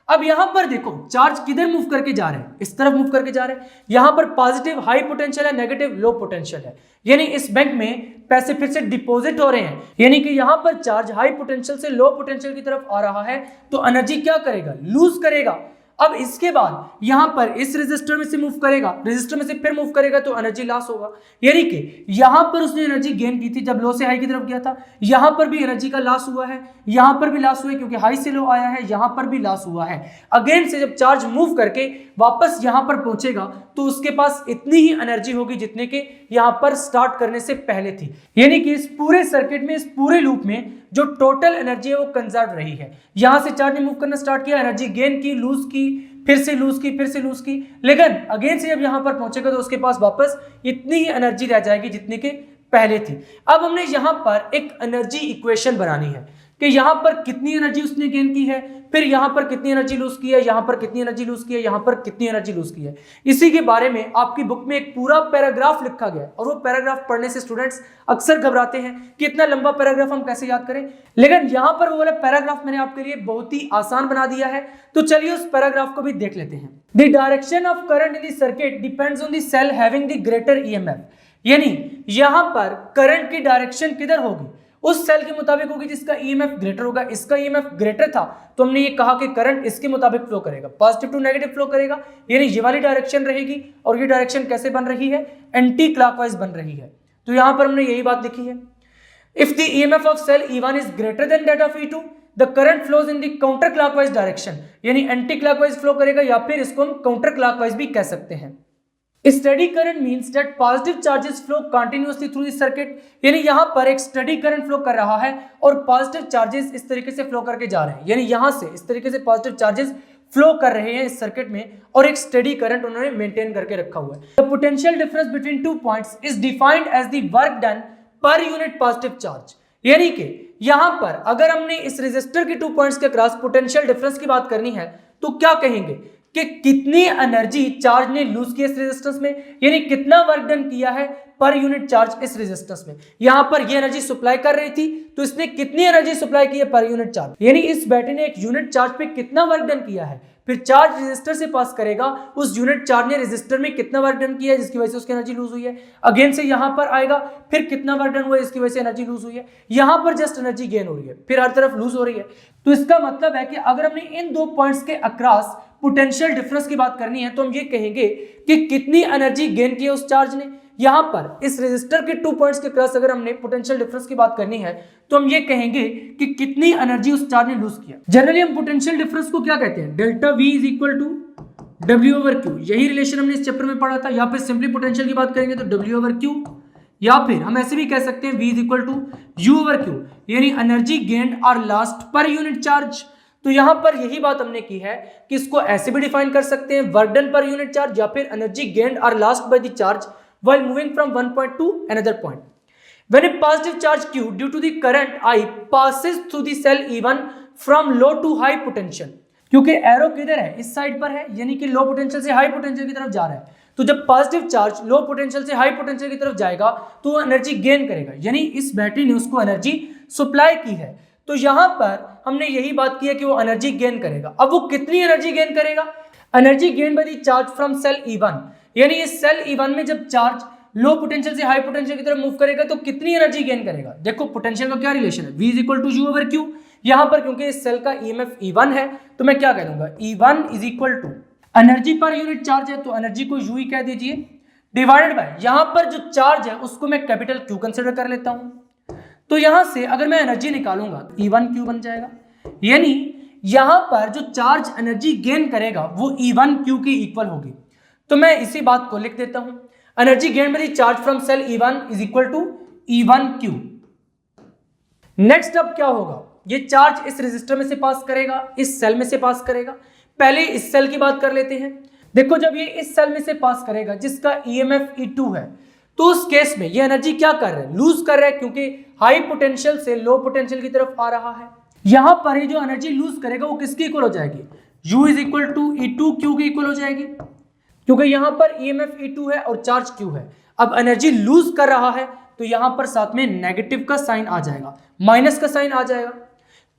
अब यहां पर देखो चार्ज किधर मूव करके जा रहे हैं? इस तरफ मूव करके जा रहे हैं। यहां पर पॉजिटिव हाई पोटेंशियल है, नेगेटिव लो पोटेंशियल है, यानी इस बैंक में पैसे फिर से डिपॉजिट हो रहे हैं। यानी कि यहां पर चार्ज हाई पोटेंशियल से लो पोटेंशियल की तरफ आ रहा है, तो एनर्जी क्या करेगा? लूज करेगा। अब इसके बाद यहां पर इस रेजिस्टर में से मूव करेगा, रेजिस्टर में से फिर मूव करेगा, तो एनर्जी लॉस होगा। यानी कि यहां पर उसने एनर्जी गेन की थी जब लो से हाई की तरफ गया था, यहां पर भी एनर्जी का लॉस हुआ है, यहां पर भी लॉस हुआ है क्योंकि हाई से लो आया है, यहां पर भी लॉस हुआ है। अगेन से जब चार्ज मूव करके वापस यहां पर पहुंचेगा तो उसके पास इतनी ही एनर्जी होगी जितने के यहां पर स्टार्ट करने से पहले थी। यानी कि इस पूरे सर्किट में, इस पूरे लूप में जो टोटल एनर्जी है वो कंजर्व रही है। यहां से चार्ज ने मूव करना स्टार्ट किया, एनर्जी गेन की, लूज की, फिर से लूज की, फिर से लूज की, लेकिन अगेन से जब यहां पर पहुंचेगा तो उसके पास वापस इतनी ही एनर्जी रह जाएगी जितने के पहले थी। अब हमने यहां पर एक एनर्जी इक्वेशन बनानी है कि यहां पर कितनी एनर्जी उसने गेन की है, फिर यहां पर कितनी एनर्जी लूज की है, यहां पर कितनी एनर्जी लूज की है, यहां पर कितनी एनर्जी लूज की है। इसी के बारे में आपकी बुक में एक पूरा पैराग्राफ लिखा गया है और वो पैराग्राफ पढ़ने से स्टूडेंट्स अक्सर घबराते हैं कि इतना लंबा पैराग्राफ हम कैसे याद करें, लेकिन यहां पर वो वाला पैराग्राफ मैंने आपके लिए बहुत ही आसान बना दिया है। तो चलिए उस पैराग्राफ को भी देख लेते हैं। The direction of current in the circuit depends on the cell having the greater EMF. यानी यहां पर करंट की डायरेक्शन किधर होगी? उस सेल के मुताबिक होगी जिसका ईएमएफ ग्रेटर होगा। इसका ईएमएफ ग्रेटर था तो हमने ये कहा कि करंट इसके मुताबिक फ्लो करेगा, पॉजिटिव टू नेगेटिव फ्लो करेगा, यानी ये वाली डायरेक्शन रहेगी। और ये डायरेक्शन कैसे बन रही है, एंटी क्लॉकवाइज बन रही है। तो यहां पर हमने यही बात लिखी है, if the EMF of cell E1 is greater than that of E2 the current flows in the counter clockwise direction, यानी एंटी क्लॉकवाइज फ्लो करेगा, या फिर इसको हम काउंटर क्लॉकवाइज भी कह सकते हैं। Steady current means that positive charges flow continuously through the circuit, यानी यहां पर एक स्टेडी करंट फ्लो कर रहा है और पॉजिटिव चार्जेस इस तरीके से फ्लो करके जा रहे हैं, यानी यहां से इस तरीके से पॉजिटिव चार्जेस फ्लो कर रहे हैं इस सर्किट में और एक स्टेडी करंट उन्होंने मेंटेन करके रखा हुआ है। The potential difference between two points is defined as the work done per unit positive charge, यानी कि यहां पर अगर हमने इस रेजिस्टर के 2 पॉइंट्स के क्रॉस पोटेंशियल डिफरेंस की बात करनी है तो क्या कहेंगे कि कितनी एनर्जी चार्ज ने लूज किया इस रेजिस्टेंस में, यानी कितना वर्क डन किया है पर यूनिट चार्ज इस रेजिस्टेंस में। यहां पर ये एनर्जी सप्लाई कर रही थी तो इसने कितनी एनर्जी सप्लाई की है पर यूनिट चार्ज, यानी इस बैटरी ने एक यूनिट चार्ज पे कितना वर्क डन किया है, फिर चार्ज रेजिस्टर से पास करेगा, उस यूनिट चार्ज ने रेजिस्टर में कितना वर्क डन किया है जिसकी वजह से उसकी एनर्जी लूज हुई है, अगेन से यहां पर आएगा, फिर कितना वर्क डन हुआ है इसकी वजह से एनर्जी लूज हुई है, यहां पर जस्ट एनर्जी गेन हो रही है, फिर हर तरफ लूज हो रही है। तो इसका मतलब है कि अगर हमने इन 2 पॉइंट्स के अक्रॉस पोटेंशियल डिफरेंस की बात करनी है तो हम ये कहेंगे कि कितनी एनर्जी गेन की है उस चार्ज ने। यहां पर इस रेजिस्टर के 2 पॉइंट्स के क्रॉस अगर हमने पोटेंशियल डिफरेंस की बात करनी है तो हम ये कहेंगे कि कितनी एनर्जी उस चार्ज ने लूज किया। जनरली हम पोटेंशियल डिफरेंस को क्या कहते हैं, delta V is equal to W/Q, यही रिलेशन हमने इस चैप्टर में पढ़ा था। या फिर सिंपली पोटेंशियल की बात करेंगे तो W/Q, या फिर हम ऐसे भी कह सकते हैं V is equal to U/Q, यानी एनर्जी गेन्ड और लॉस्ट पर यूनिट चार्ज। तो यहां पर यही बात हमने की है कि इसको ऐसे भी डिफाइन कर सकते हैं, work done per unit charge, या फिर एनर्जी गेन्ड और lost by the charge while moving from one point to another point. When a positive charge Q due to the current I passes through the cell E1 from low to high potential, क्योंकि arrow किधर है, इस side पर है, यानी कि लो potential से high potential की तरफ जा रहा है। तो जब पॉजिटिव चार्ज लो पोटेंशियल से हाई पोटेंशियल की तरफ जाएगा तो वो एनर्जी गेन करेगा, यानी इस बैटरी ने उसको एनर्जी सप्लाई की है। तो यहां पर हमने यही बात की है कि वो एनर्जी गेन करेगा। अब वो कितनी एनर्जी गेन करेगा, energy gain by the charge from cell E1, यानी इस सेल E1 में जब चार्ज लो पोटेंशियल से हाई पोटेंशियल की तरफ मूव करेगा तो कितनी एनर्जी गेन करेगा। देखो पोटेंशियल का क्या रिलेशन है, V is equal to U/Q। यहां पर क्योंकि इस सेल का ईएमएफ E1 है तो मैं क्या कह दूंगा, E1 is equal to energy per unit charge है तो एनर्जी को U ही कह दीजिए, डिवाइडेड बाय यहां पर जो चार्ज है उसको मैं कैपिटल Q कंसीडर कर लेता हूं। तो यहां से अगर मैं एनर्जी निकालूंगा E1Q बन जाएगा, यानी यहां पर जो चार्ज एनर्जी गेन करेगा वो E1Q के इक्वल होगी। तो मैं इसी बात को लिख देता हूं, energy gain by the charge from cell E1 is equal to E1Q। Next अब क्या होगा, ये चार्ज इस रेजिस्टर में से पास करेगा, इस सेल में से पास करेगा। पहले इस सेल की बात कर लेते हैं। देखो जब ये इस सेल में से पास करेगा जिसका ईएमएफ E2 है तो उस केस में ये एनर्जी क्या कर रहा है, लूज कर रहा है, क्योंकि हाई पोटेंशियल से लो पोटेंशियल की तरफ आ रहा है। यहां पर ये जो एनर्जी लूज करेगा वो किसकी इक्वल हो जाएगी, U is equal to E2Q की इक्वल हो जाएगी, क्योंकि यहां पर ईएमएफ E2 है और चार्ज Q है। अब एनर्जी लूज कर रहा है तो यहां पर साथ में नेगेटिव का साइन आ जाएगा, माइनस का साइन आ जाएगा।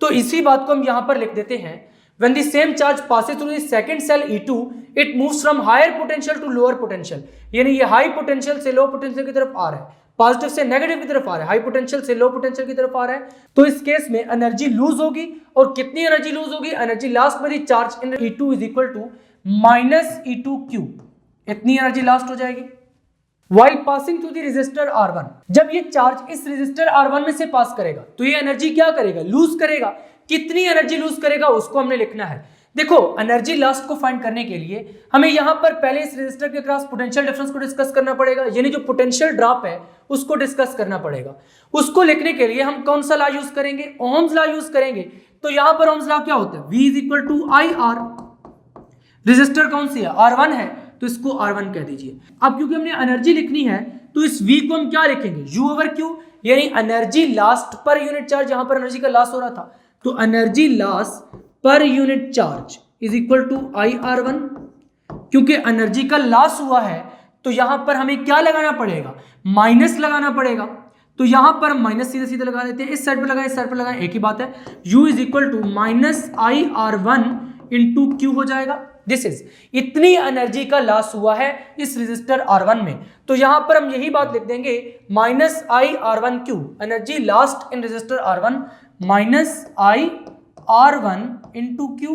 तो इसी बात को हम यहां पर लिख देते हैं, when the same charge passes through the second cell E2 it moves from higher potential to lower potential, यानी ये हाई पोटेंशियल से लो पोटेंशियल की तरफ आ रहा है, पॉजिटिव से नेगेटिव की तरफ आ रहा है, हाई पोटेंशियल से लो पोटेंशियल की तरफ आ रहा है। तो इस केस में एनर्जी लूज होगी, और कितनी एनर्जी लूज होगी, energy lost by the charge in E2 is equal to minus E2Q, इतनी एनर्जी लास्ट हो जाएगी। While passing through the resistor R1, जब ये चार्ज इस रेजिस्टर R1 में से पास करेगा तो ये एनर्जी क्या करेगा, लूज करेगा। कितनी एनर्जी लूज करेगा उसको हमने लिखना है। देखो एनर्जी लॉस को फाइंड करने के लिए हमें यहां पर पहले इस रेजिस्टर के क्रॉस पोटेंशियल डिफरेंस को डिस्कस करना पड़ेगा, यानी जो पोटेंशियल ड्रॉप है उसको डिस्कस करना पड़ेगा। उसको लिखने के लिए हम कौन सा लॉ यूज करेंगे, ओम्स लॉ यूज करेंगे। तो यहां पर ओम्स लॉ क्या होता है, V is equal to IR, resistor कौन सी है, R1 है, तो इसको R1 कह दीजिए। अब क्योंकि हमने एनर्जी लिखनी है तो इस V को हम क्या लिखेंगे, U/Q, यानी energy lost per unit charge, यहां पर एनर्जी का लॉस हो रहा था तो energy loss per unit charge is equal to IR1। क्योंकि एनर्जी का लॉस हुआ है तो यहां पर हमें क्या लगाना पड़ेगा, माइनस लगाना पड़ेगा। तो यहां पर माइनस सीधे सीधे लगा देते हैं, इस साइड पर लगाएं, इस साइड पर लगाएं, एक ही बात है। U is equal to minus IR1 into Q हो जाएगा। दिस इज, इतनी एनर्जी का लॉस हुआ है इस रेजिस्टर R1 में। तो यहां पर हम यही बात लिख देंगे minus I R1Q, energy lost in resistor R1 minus I R1 into Q,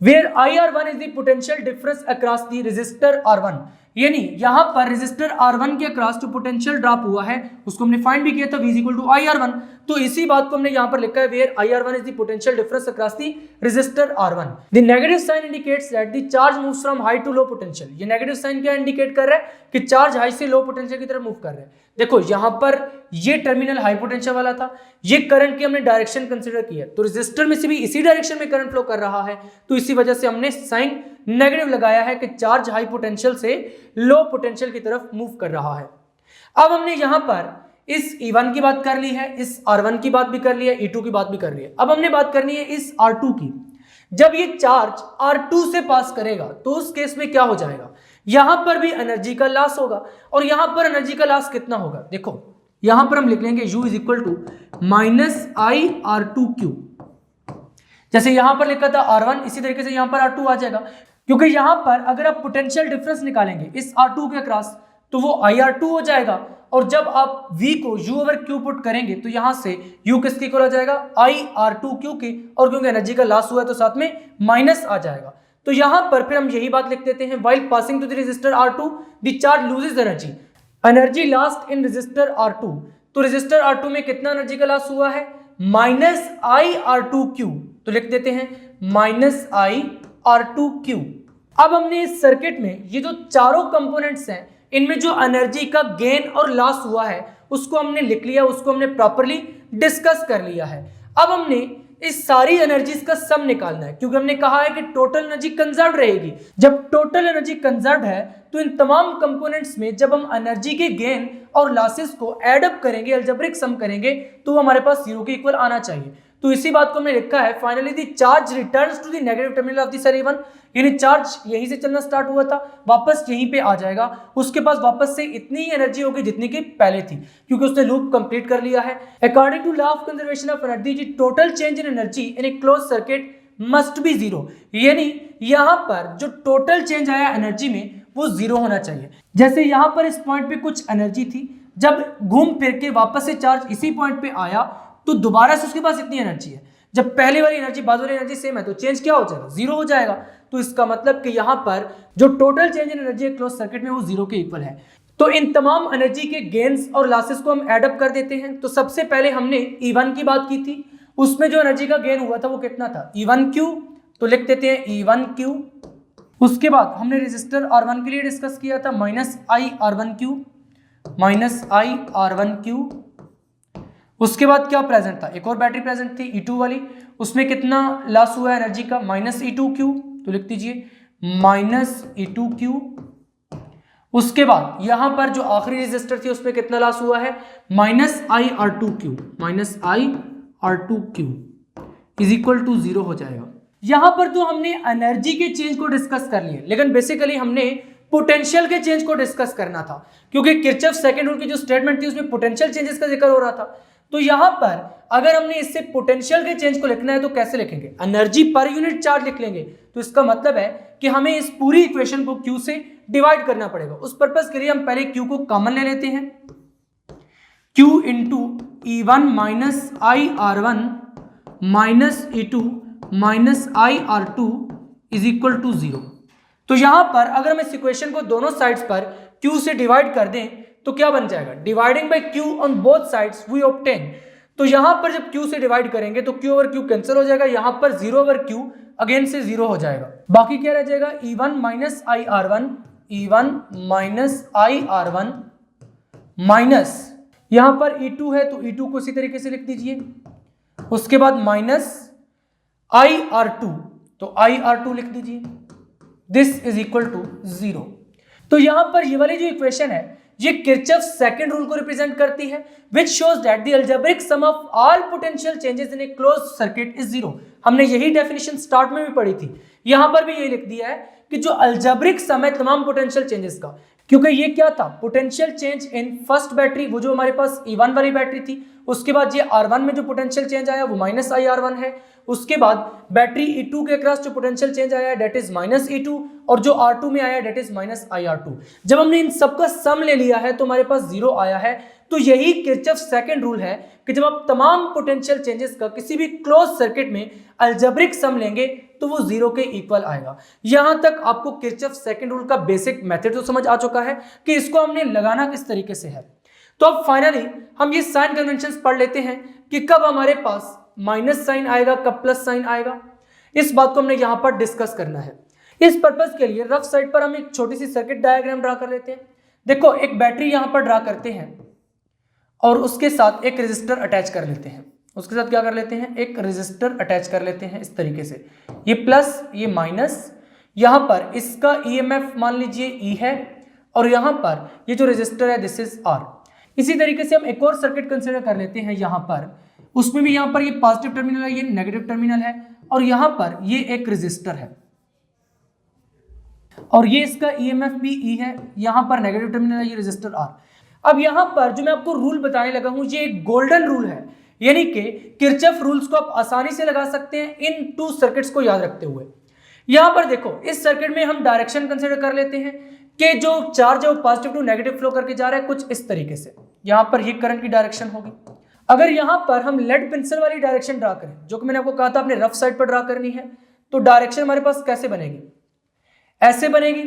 where IR1 is the potential difference across the resistor R1, यानी यहां पर रेजिस्टर R1 के अक्रॉस जो पोटेंशियल ड्रॉप हुआ है उसको हमने फाइंड भी किया था, V is equal to IR1। तो इसी बात को हमने यहां पर लिखा है where IR1 is the potential difference across the resistor R1। The negative sign indicates that the charge moves from high to low potential। ये नेगेटिव साइन क्या इंडिकेट कर रहा है कि चार्ज हाई से लो पोटेंशियल की तरफ मूव कर रहा है। देखो यहां पर ये टर्मिनल हाई पोटेंशियल वाला था, ये करंट की हमने डायरेक्शन कंसीडर किया, तो रेजिस्टर में से भी इसी डायरेक्शन में करंट फ्लो कर रहा है, तो इसी वजह से हमने साइन नेगेटिव लगाया है कि चार्ज हाई पोटेंशियल से लो पोटेंशियल की तरफ मूव कर रहा है। अब हमने यहां पर इस E1 की बात कर ली है, इस R1 की बात भी कर ली है, E2 की बात भी कर ली है। अब हमने बात करनी है इस R2 की। जब ये चार्ज R2 से पास करेगा तो उस केस में क्या हो जाएगा, यहां पर भी एनर्जी का लॉस होगा, और यहां पर एनर्जी का लॉस कितना होगा, देखो यहां पर हम लिख लेंगे U is equal to minus I R2Q। जैसे यहां पर लिखा था R1, इसी तरीके से यहां पर R2 आ जाएगा, क्योंकि यहां पर अगर आप पोटेंशियल डिफरेंस निकालेंगे इस R2 के अक्रॉस तो वो IR2 हो जाएगा, और जब आप V को U ओवर Q पुट करेंगे तो यहां से U किसके इक्वल हो जाएगा, IR2Q के, और क्योंकि एनर्जी का लॉस हुआ है तो साथ में माइनस आ जाएगा। तो यहां पर फिर हम यही बात लिख देते हैं, while passing to the resistor R2 the charge loses energy, energy lost in resistor R2। तो रेजिस्टर R2 में कितना एनर्जी का लॉस हुआ है, माइनस आई R2Q, तो लिख देते हैं माइनस आई R2Q। अब हमने इस सर्किट में ये जो चारों कंपोनेंट्स हैं इनमें जो एनर्जी का गेन और लॉस हुआ है उसको हमने लिख लिया, उसको हमने प्रॉपर्ली डिस्कस कर लिया है। अब हमने इस सारी एनर्जीज का सम निकालना है, क्योंकि हमने कहा है कि टोटल एनर्जी कंजर्व रहेगी। जब टोटल एनर्जी कंजर्व है तो इन तमाम कंपोनेंट्स में जब हम एनर्जी के गेन और लॉसेस को एड अप करेंगे, अलजेब्रिक सम करेंगे, तो हमारे पास जीरो के इक्वल आना चाहिए। तो इसी बात को हमने लिखा है, finally the charge returns to the negative terminal of the cell A1, यानी चार्ज यहीं से चलना स्टार्ट हुआ था, वापस यहीं पे आ जाएगा, उसके पास वापस से इतनी ही एनर्जी होगी जितनी की पहले थी, क्योंकि उसने लूप कंप्लीट कर लिया है। According to law of conservation of energy, the total change in energy in a close circuit must be zero, यानी यहां पर जो टोटल चेंज आया एनर्जी में वो जीरो होना चाहिए। जैसे यहां पर इस पॉइंट पे कुछ एनर्जी थी, जब घूम फिर के वापस से चार्ज इसी पॉइंट पे आया तो दोबारा से उसके पास इतनी एनर्जी है, जब पहले वाली एनर्जी बाद वाली एनर्जी सेम है तो चेंज क्या हो जाएगा, जीरो हो जाएगा। तो इसका मतलब कि यहां पर जो total change in energy close circuit में वो जीरो के इक्वल है। तो इन तमाम एनर्जी के गेन्स और लॉसेस को हम एड अप कर देते हैं। तो सबसे पहले हमने E1 की बात की थी, उसमें जो एनर्जी का गेन हुआ था वो कितना था, E1Q, तो लिख देते हैं E1Q। उसके बाद हमने रेजिस्टर R1 के लिए डिस्कस किया था, minus I R1Q, minus I R1Q। उसके बाद क्या प्रेजेंट था, एक और बैटरी प्रेजेंट थी E2 वाली, उसमें कितना लॉस हुआ है एनर्जी का, माइनस E2Q, तो लिख दीजिए माइनस E2Q। उसके बाद यहां पर जो आखिरी रेजिस्टर थी उसमें कितना लॉस हुआ है, minus I R2Q, minus I R2Q is equal to zero हो जाएगा। यहां पर तो हमने एनर्जी के चेंज को डिस्कस कर लिए, लेकिन बेसिकली हमने पोटेंशियल के चेंज को डिस्कस करना था, क्योंकि किरचॉफ सेकंड रूल की जो स्टेटमेंट थी उसमें पोटेंशियल चेंजेस का जिक्र हो रहा था। तो यहां पर अगर हमने इससे पोटेंशियल के चेंज को लिखना है तो कैसे लिखेंगे, एनर्जी पर यूनिट चार्ज लिख लेंगे। तो इसका मतलब है कि हमें इस पूरी इक्वेशन को Q से डिवाइड करना पड़ेगा। उस पर्पस के लिए हम पहले Q को कॉमन ले लेते हैं, Q into E1 minus I R1 minus E2 minus I R2 is equal to zero. तो यहां पर अगर हम इस इक्वेशन को दोनों साइड्स पर Q से डिवाइड कर दें तो क्या बन जाएगा, dividing by Q on both sides we obtain. तो यहां पर जब Q से डिवाइड करेंगे तो Q ओवर Q कैंसिल हो जाएगा, यहां पर जीरो ओवर Q अगेन से जीरो हो जाएगा, बाकी क्या रह जाएगा, E1 minus I R1, E1 minus I R1 minus यहां पर E2 है तो E2 को इसी तरीके से लिख दीजिए। उसके बाद माइनस आई R2, तो आई R2 लिख दीजिए, this is equal to zero. तो यहां पर ये वाली जो इक्वेशन है ये किरचॉफ सेकंड रूल को रिप्रेजेंट करती है, which shows that the algebraic sum of all potential changes in a closed circuit is zero। हमने यही डेफिनेशन स्टार्ट में भी पढ़ी थी, यहां पर भी यही लिख दिया है कि जो अल्जेब्रिक सम है तमाम पोटेंशियल चेंजेस का, क्योंकि ये क्या था, potential change in first battery, वो जो हमारे पास E1 वाली बैटरी थी, उसके बाद ये R1 में जो पोटेंशियल चेंज आया वो माइनस IR1 है, उसके बाद बैटरी E2 के अक्रॉस जो पोटेंशियल चेंज आया डेट इज माइनस E2, और जो R2 में आया डेट इज माइनस IR2। जब हमने इन सबका सम ले लिया है तो हमारे पास जीरो आया है। तो यही किरचॉफ सेकंड रूल है कि जब आप तमाम पोटेंशियल चेंजेस का किसी भी क्लोज सर्किट में अलजेब्रिक सम लेंगे तो वो जीरो के इक्वल आएगा। यहां तक आपको किरचॉफ सेकंड रूल का बेसिक मेथड तो समझ आ चुका है कि इसको हमने लगाना किस तरीके से है। तो अब फाइनली हम ये साइन कन्वेंशंस पढ़ लेते हैं कि कब हमारे पास माइनस साइन आएगा, कब प्लस साइन आएगा। इस बात को हमने यहां पर डिस्कस करना है। इस पर्पस के लिए रफ साइड पर हम एक छोटी सी सर्किट डायग्राम ड्रा कर लेते हैं। देखो, एक बैटरी यहां पर ड्रा करते हैं और उसके साथ एक रेजिस्टर अटैच कर लेते हैं। उसके साथ क्या कर लेते हैं, एक रेजिस्टर अटैच कर लेते हैं इस तरीके से, ये प्लस ये माइनस, यहां पर इसका EMF मान लीजिए E है और यहां पर ये जो रेजिस्टर है दिस इज R। इसी तरीके से हम एक और सर्किट कंसीडर कर लेते हैं यहां पर, उसमें भी यहां पर ये पॉजिटिव टर्मिनल है, ये नेगेटिव टर्मिनल है और यहां पर ये एक रेजिस्टर है और ये इसका EMF भी E है, यहां पर नेगेटिव टर्मिनल है, ये रेजिस्टर R। अब यहां पर जो मैं आपको रूल बताने लगा हूं ये एक गोल्डन रूल है, यानी कि किरचॉफ रूल्स को आप आसानी से लगा सकते हैं इन टू सर्किट्स को याद रखते हुए। यहां पर देखो, इस सर्किट में हम डायरेक्शन कंसीडर कर लेते हैं कि जो चार्ज है वो पॉजिटिव टू नेगेटिव फ्लो करके जा रहा है कुछ इस तरीके से। यहां पर ये करंट की डायरेक्शन होगी। अगर यहां पर हम लेड पेंसिल वाली डायरेक्शन ड्रा करें, जो कि मैंने आपको कहा था अपने रफ साइड पर ड्रा करनी है, तो डायरेक्शन हमारे पास कैसे बनेगी, ऐसे बनेगी,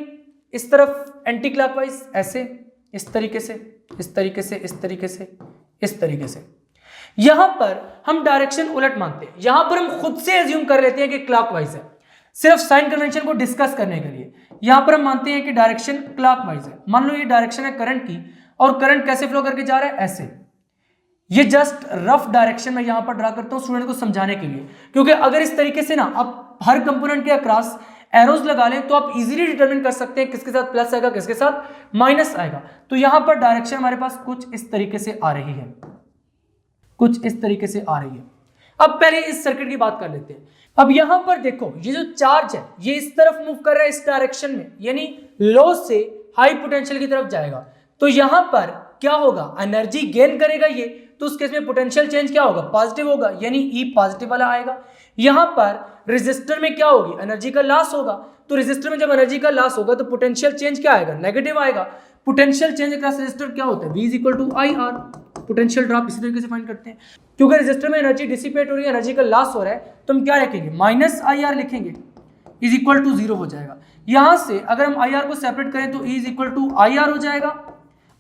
इस तरफ एंटी क्लॉकवाइज, ऐसे, इस तरीके से, इस तरीके से, इस तरीके से, इस तरीके से। यहां पर हम डायरेक्शन उलट मानते हैं, यहां पर हम खुद से एज्यूम कर लेते हैं कि क्लॉकवाइज है, सिर्फ साइन कन्वेंशन को डिस्कस करने के लिए। यहां पर हम मानते हैं कि डायरेक्शन क्लॉकवाइज है। मान लो ये डायरेक्शन है करंट की और करंट कैसे फ्लो करके जा रहा है, ऐसे। ये जस्ट रफ डायरेक्शन मैं यहां पर ड्रा करता हूं स्टूडेंट को समझाने के लिए, क्योंकि अगर इस तरीके से ना आप हर कंपोनेंट के अक्रॉस एरोज लगा लें तो आप इजीली डिटरमिन कर सकते हैं किसके साथ प्लस आएगा, किसके साथ माइनस आएगा। तो यहां पर डायरेक्शन हमारे पास कुछ इस तरीके से आ रही है, कुछ इस तरीके से आ रही है। अब पहले इस सर्किट की बात कर लेते हैं। अब यहां पर देखो, ये जो चार्ज है ये इस तरफ मूव कर रहा है, इस डायरेक्शन में, यानी लो से हाई पोटेंशियल की तरफ जाएगा। तो यहां पर क्या होगा, एनर्जी गेन करेगा ये, तो उस केस में पोटेंशियल चेंज क्या होगा, पॉजिटिव होगा, यानी E पॉजिटिव वाला आएगा। यहां पर रेजिस्टर में क्या होगी, एनर्जी का लॉस होगा। तो रेजिस्टर में जब एनर्जी का लॉस होगा तो पोटेंशियल चेंज क्या आएगा, नेगेटिव आएगा। पोटेंशियल चेंज अक्रॉस रेजिस्टर क्या होता है, V = IR। पोटेंशियल ड्रॉप इसी तरीके से फाइंड करते हैं, क्योंकि रेजिस्टर में एनर्जी डिसिपेट हो रही है, एनर्जी का लॉस हो रहा है, तो हम क्या लिखेंगे, -IR लिखेंगे, = 0 हो जाएगा। यहां से अगर हम IR को सेपरेट करें तो E = IR हो जाएगा।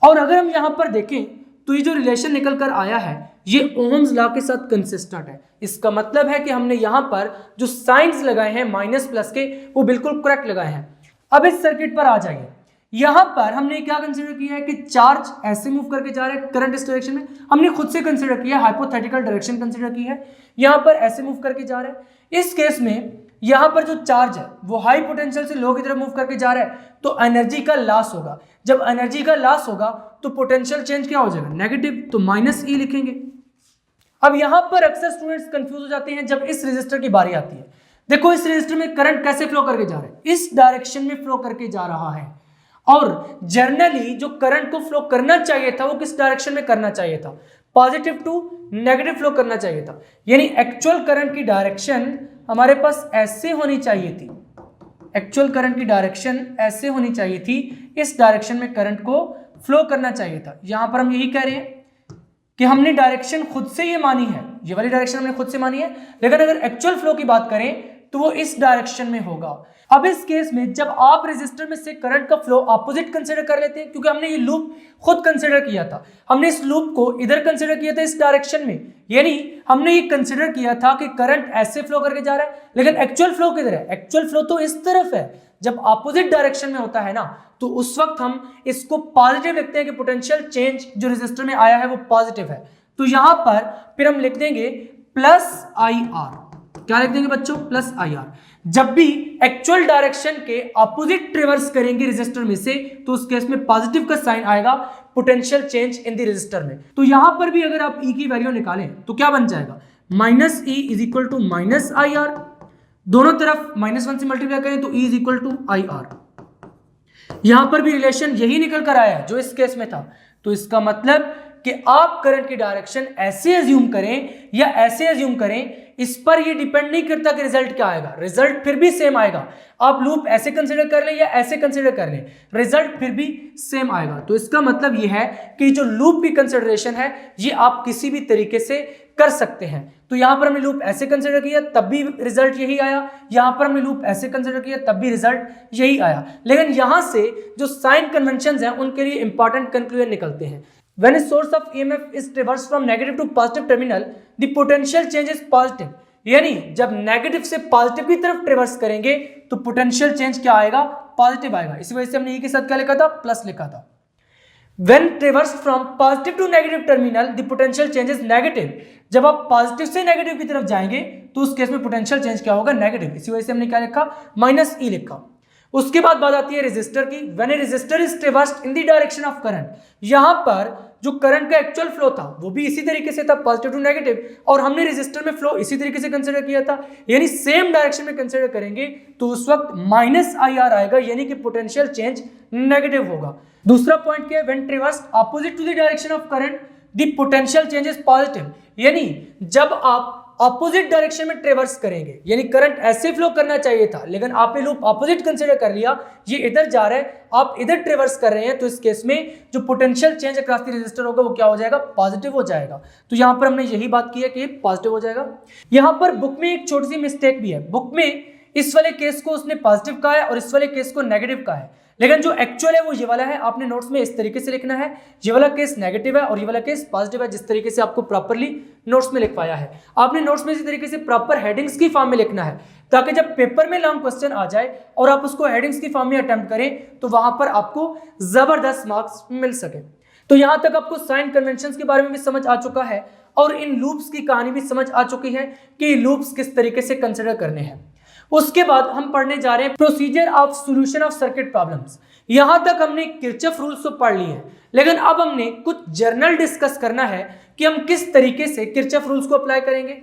और अगर हम यहां पर देखें तो ये जो रिलेशन निकल कर आया है ये ओहम्स लॉ के साथ कंसिस्टेंट है। इसका मतलब है कि हमने यहां पर जो साइंस लगाए हैं माइनस प्लस के वो बिल्कुल करेक्ट लगाए हैं। अब इस सर्किट पर आ जाइए, यहां पर हमने क्या कंसीडर किया है कि चार्ज ऐसे मूव करके जा रहा है करंट इस डायरेक्शन में, हमने खुद से कंसीडर किया, हाइपोथेटिकल डायरेक्शन कंसीडर की है, यहां पर ऐसे मूव करके जा रहा है। इस केस में यहां पर जो चार्ज है वो हाई पोटेंशियल से लो की तरफ मूव करके जा रहा है, तो एनर्जी का लॉस होगा। जब एनर्जी का लॉस होगा तो पोटेंशियल चेंज क्या हो जाएगा, नेगेटिव, तो -E लिखेंगे। अब यहां पर अक्सर स्टूडेंट्स कंफ्यूज हो जाते हैं जब इस रेजिस्टर की बारी आती है। देखो, इस रेजिस्टर में करंट कैसे फ्लो करके जा रहा है, इस डायरेक्शन में फ्लो करके जा रहा है, और जनरली जो करंट को फ्लो करना चाहिए था वो किस डायरेक्शन में करना चाहिए था, पॉजिटिव टू नेगेटिव फ्लो करना चाहिए था। यानी एक्चुअल करंट की डायरेक्शन हमारे पास ऐसे होनी चाहिए थी, एक्चुअल करंट की डायरेक्शन ऐसे होनी चाहिए थी, इस डायरेक्शन में करंट को फ्लो करना चाहिए था। यहां पर हम यही कह रहे हैं कि हमने डायरेक्शन खुद से ये मानी है, ये वाली डायरेक्शन हमने खुद से मानी है, लेकिन अगर एक्चुअल फ्लो की बात करें तो वो इस डायरेक्शन में होगा। अब इस केस में जब आप रेजिस्टर में से करंट का फ्लो अपोजिट कंसीडर कर लेते हैं, क्योंकि हमने ये लूप खुद कंसीडर किया था, हमने इस लूप को इधर कंसीडर किया था इस डायरेक्शन में, यानी हमने ये कंसीडर किया था कि करंट ऐसे फ्लो करके जा रहा है, लेकिन एक्चुअल फ्लो किधर है, एक्चुअल फ्लो तो इस तरफ है। जब अपोजिट डायरेक्शन में होता है ना, तो उस वक्त हम इसको पॉजिटिव लिखते हैं कि पोटेंशियल चेंज जो रेजिस्टर में आया है वो पॉजिटिव है। तो यहां पर फिर हम लिख देंगे +IR। क्या लिख देंगे बच्चों, +IR। जब भी एक्चुअल डायरेक्शन के अपोजिट रिवर्स करेंगे रेजिस्टर में से, तो उस केस में पॉजिटिव का साइन आएगा potential change in the resistor में। तो यहां पर भी अगर आप E की वैल्यू निकालें तो क्या बन जाएगा, -E = -IR। दोनों तरफ -1 से मल्टीप्लाई करें तो E = IR। यहां पर भी रिलेशन यही निकल कर आया जो इस केस में था। तो इसका मतलब कि आप करंट की डायरेक्शन ऐसे एज्यूम करें या ऐसे एज्यूम करें, इस पर ये डिपेंड नहीं करता कि रिजल्ट क्या आएगा, रिजल्ट फिर भी सेम आएगा। आप लूप ऐसे कंसीडर कर लें या ऐसे कंसीडर कर लें, रिजल्ट फिर भी सेम आएगा। तो इसका मतलब ये है कि जो लूप की कंसीडरेशन है ये आप किसी भी तरीके से कर सकते हैं। तो यहां पर हमने लूप ऐसे कंसीडर किया तब भी रिजल्ट यही आया, यहां पर हमने लूप ऐसे कंसीडर किया तब भी रिजल्ट यही आया। लेकिन यहां से जो साइन कन्वेंशंस हैं उनके लिए इंपॉर्टेंट कंक्लूजन निकलते हैं। When a source of EMF is traversed from negative to positive terminal, the potential change is positive। यानी जब नेगेटिव से पॉजिटिव की तरफ ट्रेवर्स करेंगे तो पोटेंशियल चेंज क्या आएगा, पॉजिटिव आएगा। इसी वजह से हमने ई के साथ क्या लिखा था, प्लस लिखा था। When traversed from positive to negative terminal, the potential change is negative। जब आप पॉजिटिव से नेगेटिव की तरफ जाएंगे तो उस केस में पोटेंशियल चेंज क्या होगा, नेगेटिव। इसी वजह से हमने क्या लिखा, माइनस ई लिखा। उसके बाद बात आती है रेजिस्टर की। When a resistor is traversed in the direction of current, यहां पर जो करंट का एक्चुअल फ्लो था वो भी इसी तरीके से था, पॉजिटिव टू नेगेटिव, और हमने रेजिस्टर में फ्लो इसी तरीके से कंसीडर किया था, यानी सेम डायरेक्शन में कंसीडर करेंगे तो उस वक्त माइनस आई आर आएगा, यानी कि पोटेंशियल चेंज नेगेटिव होगा। दूसरा पॉइंट क्या है, when traversed opposite to the direction of current the potential change is positive. यानी जब आप ऑपोजिट डायरेक्शन में ट्रेवर्स करेंगे, यानी करंट ऐसे फ्लो करना चाहिए था लेकिन आपने लूप ऑपोजिट कंसीडर कर लिया, ये इधर जा रहा है आप इधर ट्रेवर्स कर रहे हैं, तो इस केस में जो potential change across the resistor होगा वो क्या हो जाएगा, पॉजिटिव हो जाएगा। तो यहां पर हमने यही बात की है कि पॉजिटिव हो जाएगा। यहां पर बुक में एक छोटी सी मिस्टेक भी है, बुक में इस वाले केस को उसने पॉजिटिव कहा है और इस वाले केस को नेगेटिव कहा है, लेकिन जो एक्चुअल है वो ये वाला है। आपने नोट्स में इस तरीके से लिखना है, ये वाला केस नेगेटिव है और ये वाला केस पॉजिटिव है, जिस तरीके से आपको प्रॉपर्ली नोट्स में लिखवाया है। आपने नोट्स में इसी तरीके से प्रॉपर हेडिंग्स की फॉर्म में लिखना है, ताकि जब पेपर में लॉन्ग क्वेश्चन आ जाए और आप उसको हेडिंग्स की फॉर्म में अटेम्प्ट करें तो वहां पर आपको जबरदस्त मार्क्स मिल सके। तो यहां तक आपको साइन कन्वेंशंस के बारे में भी समझ आ चुका है और इन लूप्स की कहानी भी समझ आ चुकी है कि लूप्स किस तरीके से कंसिडर करने हैं। उसके बाद हम पढ़ने जा रहे हैं procedure of solution of circuit problems. यहां तक हमने किरचॉफ रूल्स तो पढ़ लिए हैं, लेकिन अब हमने कुछ जर्नल डिस्कस करना है कि हम किस तरीके से किरचॉफ रूल्स को अप्लाई करेंगे।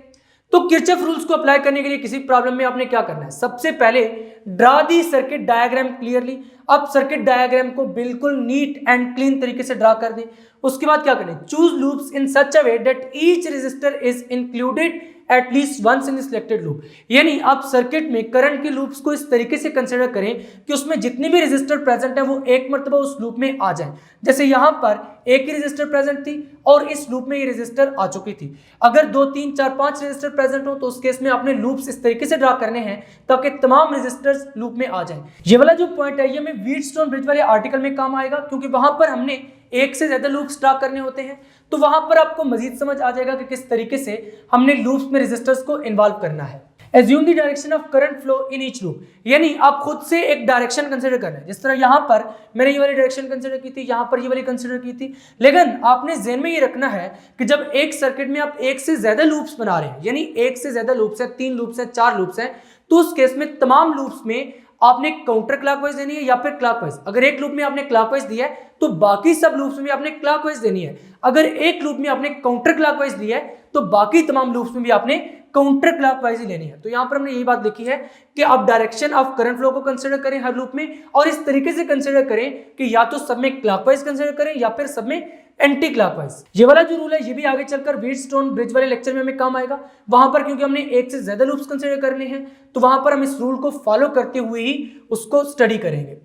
तो किरचॉफ रूल्स को अप्लाई करने के लिए किसी प्रॉब्लम में आपने क्या करना है, सबसे पहले ड्रा दी सर्किट डायग्राम क्लियरली। अब सर्किट डायग्राम को बिल्कुल नीट एंड क्लीन तरीके से ड्रा कर दें। उसके बाद क्या करें, choose loops in such a way that each resistor is included at least once in selected loop. यानी आप सर्किट में करंट के लूप्स को इस तरीके से कंसिडर करें कि उसमें जितने भी रेजिस्टर प्रेजेंट है वो एक मर्तबा उस लूप में आ जाए। जैसे यहां पर एक ही रेजिस्टर प्रेजेंट थी और इस लूप में ये रेजिस्टर आ चुकी थी। अगर 2 3 4 5 रेजिस्टर प्रेजेंट हो तो उस केस में आपने लूप्स इस तरीके से ड्रा करने हैं ताकि तमाम रेजिस्टर्स लूप में आ जाएं। ये वाला जो पॉइंट है ये हमें व्हीटस्टोन ब्रिज वाले आर्टिकल में काम आएगा, क्योंकि वहां पर हमने एक से ज्यादा लूप्स ड्रा करने होते हैं। तो वहां पर आपको मजीद समझ आ जाएगा कि किस तरीके से हमने लूप्स में रेजिस्टर्स को इन्वॉल्व करना है। Assume the direction of current flow in each loop, यानी आप खुद से एक डायरेक्शन कंसीडर करना है। जिस तरह यहां पर मैंने ये वाली डायरेक्शन कंसीडर की थी, यहां पर ये वाली कंसीडर की थी, लेकिन आपने ज़हन में ये रखना है कि जब एक सर्किट में आप एक से ज्यादा लूप्स बना रहे हैं, यानी एक से ज्यादा लूप्स है, 3 लूप्स है, 4 लूप्स है, तो उस केस में तमाम लूप्स में आपने काउंटर क्लॉकवाइज देनी है या फिर क्लॉकवाइज। अगर एक लूप में आपने क्लॉकवाइज दिया है तो बाकी सब लूप्स में भी आपने क्लॉकवाइज देनी है। अगर एक लूप में आपने काउंटर क्लॉकवाइज दिया है तो बाकी तमाम लूप्स में भी आपने काउंटर क्लॉकवाइज ही लेनी है। तो यहां पर हमने यही बात लिखी है कि आप डायरेक्शन ऑफ करंट फ्लो को कंसीडर करें हर लूप में, और इस तरीके से कंसीडर करें कि या तो सब में क्लॉकवाइज कंसीडर करें या फिर सब में एंटी क्लॉकवाइज। ये वाला जो रूल है ये भी आगे चलकर व्हीटस्टोन ब्रिज वाले लेक्चर में हमें काम आएगा। वहां पर क्योंकि हमने एक से ज्यादा लूप्स कंसीडर करने हैं तो वहां पर हम इस रूल को फॉलो करते हुए ही उसको स्टडी करेंगे।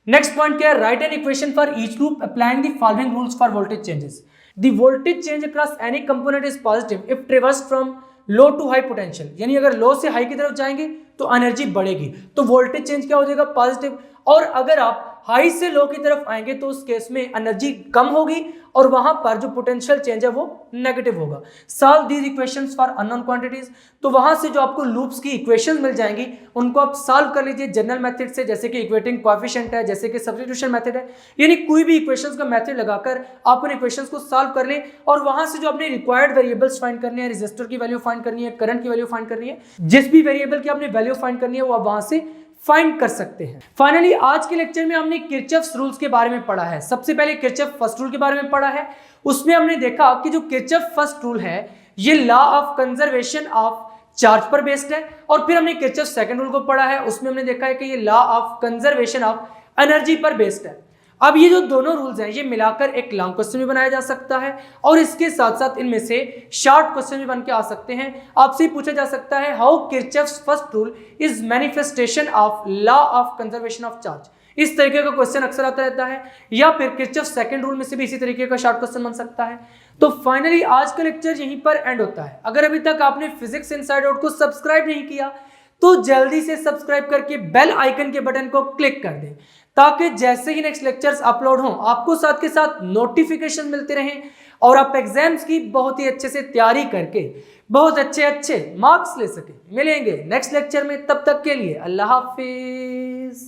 नेक्स्ट पॉइंट क्या है, write an equation for each loop applying the following rules for voltage changes. The voltage change across any component is positive if traverse from low to high potential. यानी अगर लो से high की तरफ जाएंगे तो energy बढ़ेगी, तो वोल्टेज चेंज क्या हो जाएगा, पॉजिटिव। और अगर आप हाई से लो की तरफ आएंगे तो उस केस में एनर्जी कम होगी और वहां पर जो पोटेंशियल चेंज है वो नेगेटिव होगा। Solve these equations for unknown quantities. तो वहां से जो आपको लूप्स की इक्वेशंस मिल जाएंगी उनको आप सॉल्व कर लीजिए जनरल मेथड से, जैसे कि इक्वेटिंग कोएफिशिएंट है, जैसे कि सब्स्टिट्यूशन मेथड है। यानी कोई भी इक्वेशंस का मेथड लगाकर आप उन इक्वेशंस को सॉल्व कर लें और वहां से जो आपने रिक्वायर्ड वेरिएबल्स फाइंड करने हैं, रेजिस्टर की वैल्यू फाइंड करनी है, करंट की वैल्यू फाइंड करनी है, जिस भी वेरिएबल की आपने वैल्यू फाइंड करनी है वो आप वहां से फाइंड कर सकते हैं। फाइनली आज के लेक्चर में हमने किरचॉफ्स रूल्स के बारे में पढ़ा है। सबसे पहले किरचॉफ फर्स्ट रूल के बारे में पढ़ा है। उसमें हमने देखा कि जो किरचॉफ फर्स्ट रूल है ये law of conservation of charge पर बेस्ड है, और फिर हमने किरचॉफ सेकंड रूल को पढ़ा है। उसमें हमने देखा है कि ये law of conservation of energy पर बेस्ड है। अब ये जो दोनों रूल्स हैं ये मिलाकर एक लॉन्ग क्वेश्चन भी बनाया जा सकता है और इसके साथ साथ इनमें से शॉर्ट क्वेश्चन भी बन के आ सकते हैं। आपसे पूछा जा सकता है how Kirchhoff's first rule is manifestation of law of conservation of charge. इस तरीके का क्वेश्चन अक्सर आता रहता है, या फिर किरचॉफ्स सेकंड रूल में से भी इसी तरीके का शॉर्ट क्वेश्चन बन सकता है। तो फाइनली आज का लेक्चर यहीं पर एंड होता है। अगर अभी तक आपने फिजिक्स इनसाइड आउट को सब्सक्राइब नहीं किया तो जल्दी से सब्सक्राइब करके बेल आइकन के बटन को क्लिक कर दें, ताकि जैसे ही नेक्स्ट लेक्चर्स अपलोड हों आपको साथ के साथ नोटिफिकेशन मिलते रहें और आप एग्जाम्स की बहुत ही अच्छे से तैयारी करके बहुत अच्छे मार्क्स ले सकें। मिलेंगे नेक्स्ट लेक्चर में, तब तक के लिए अल्लाह हाफिज।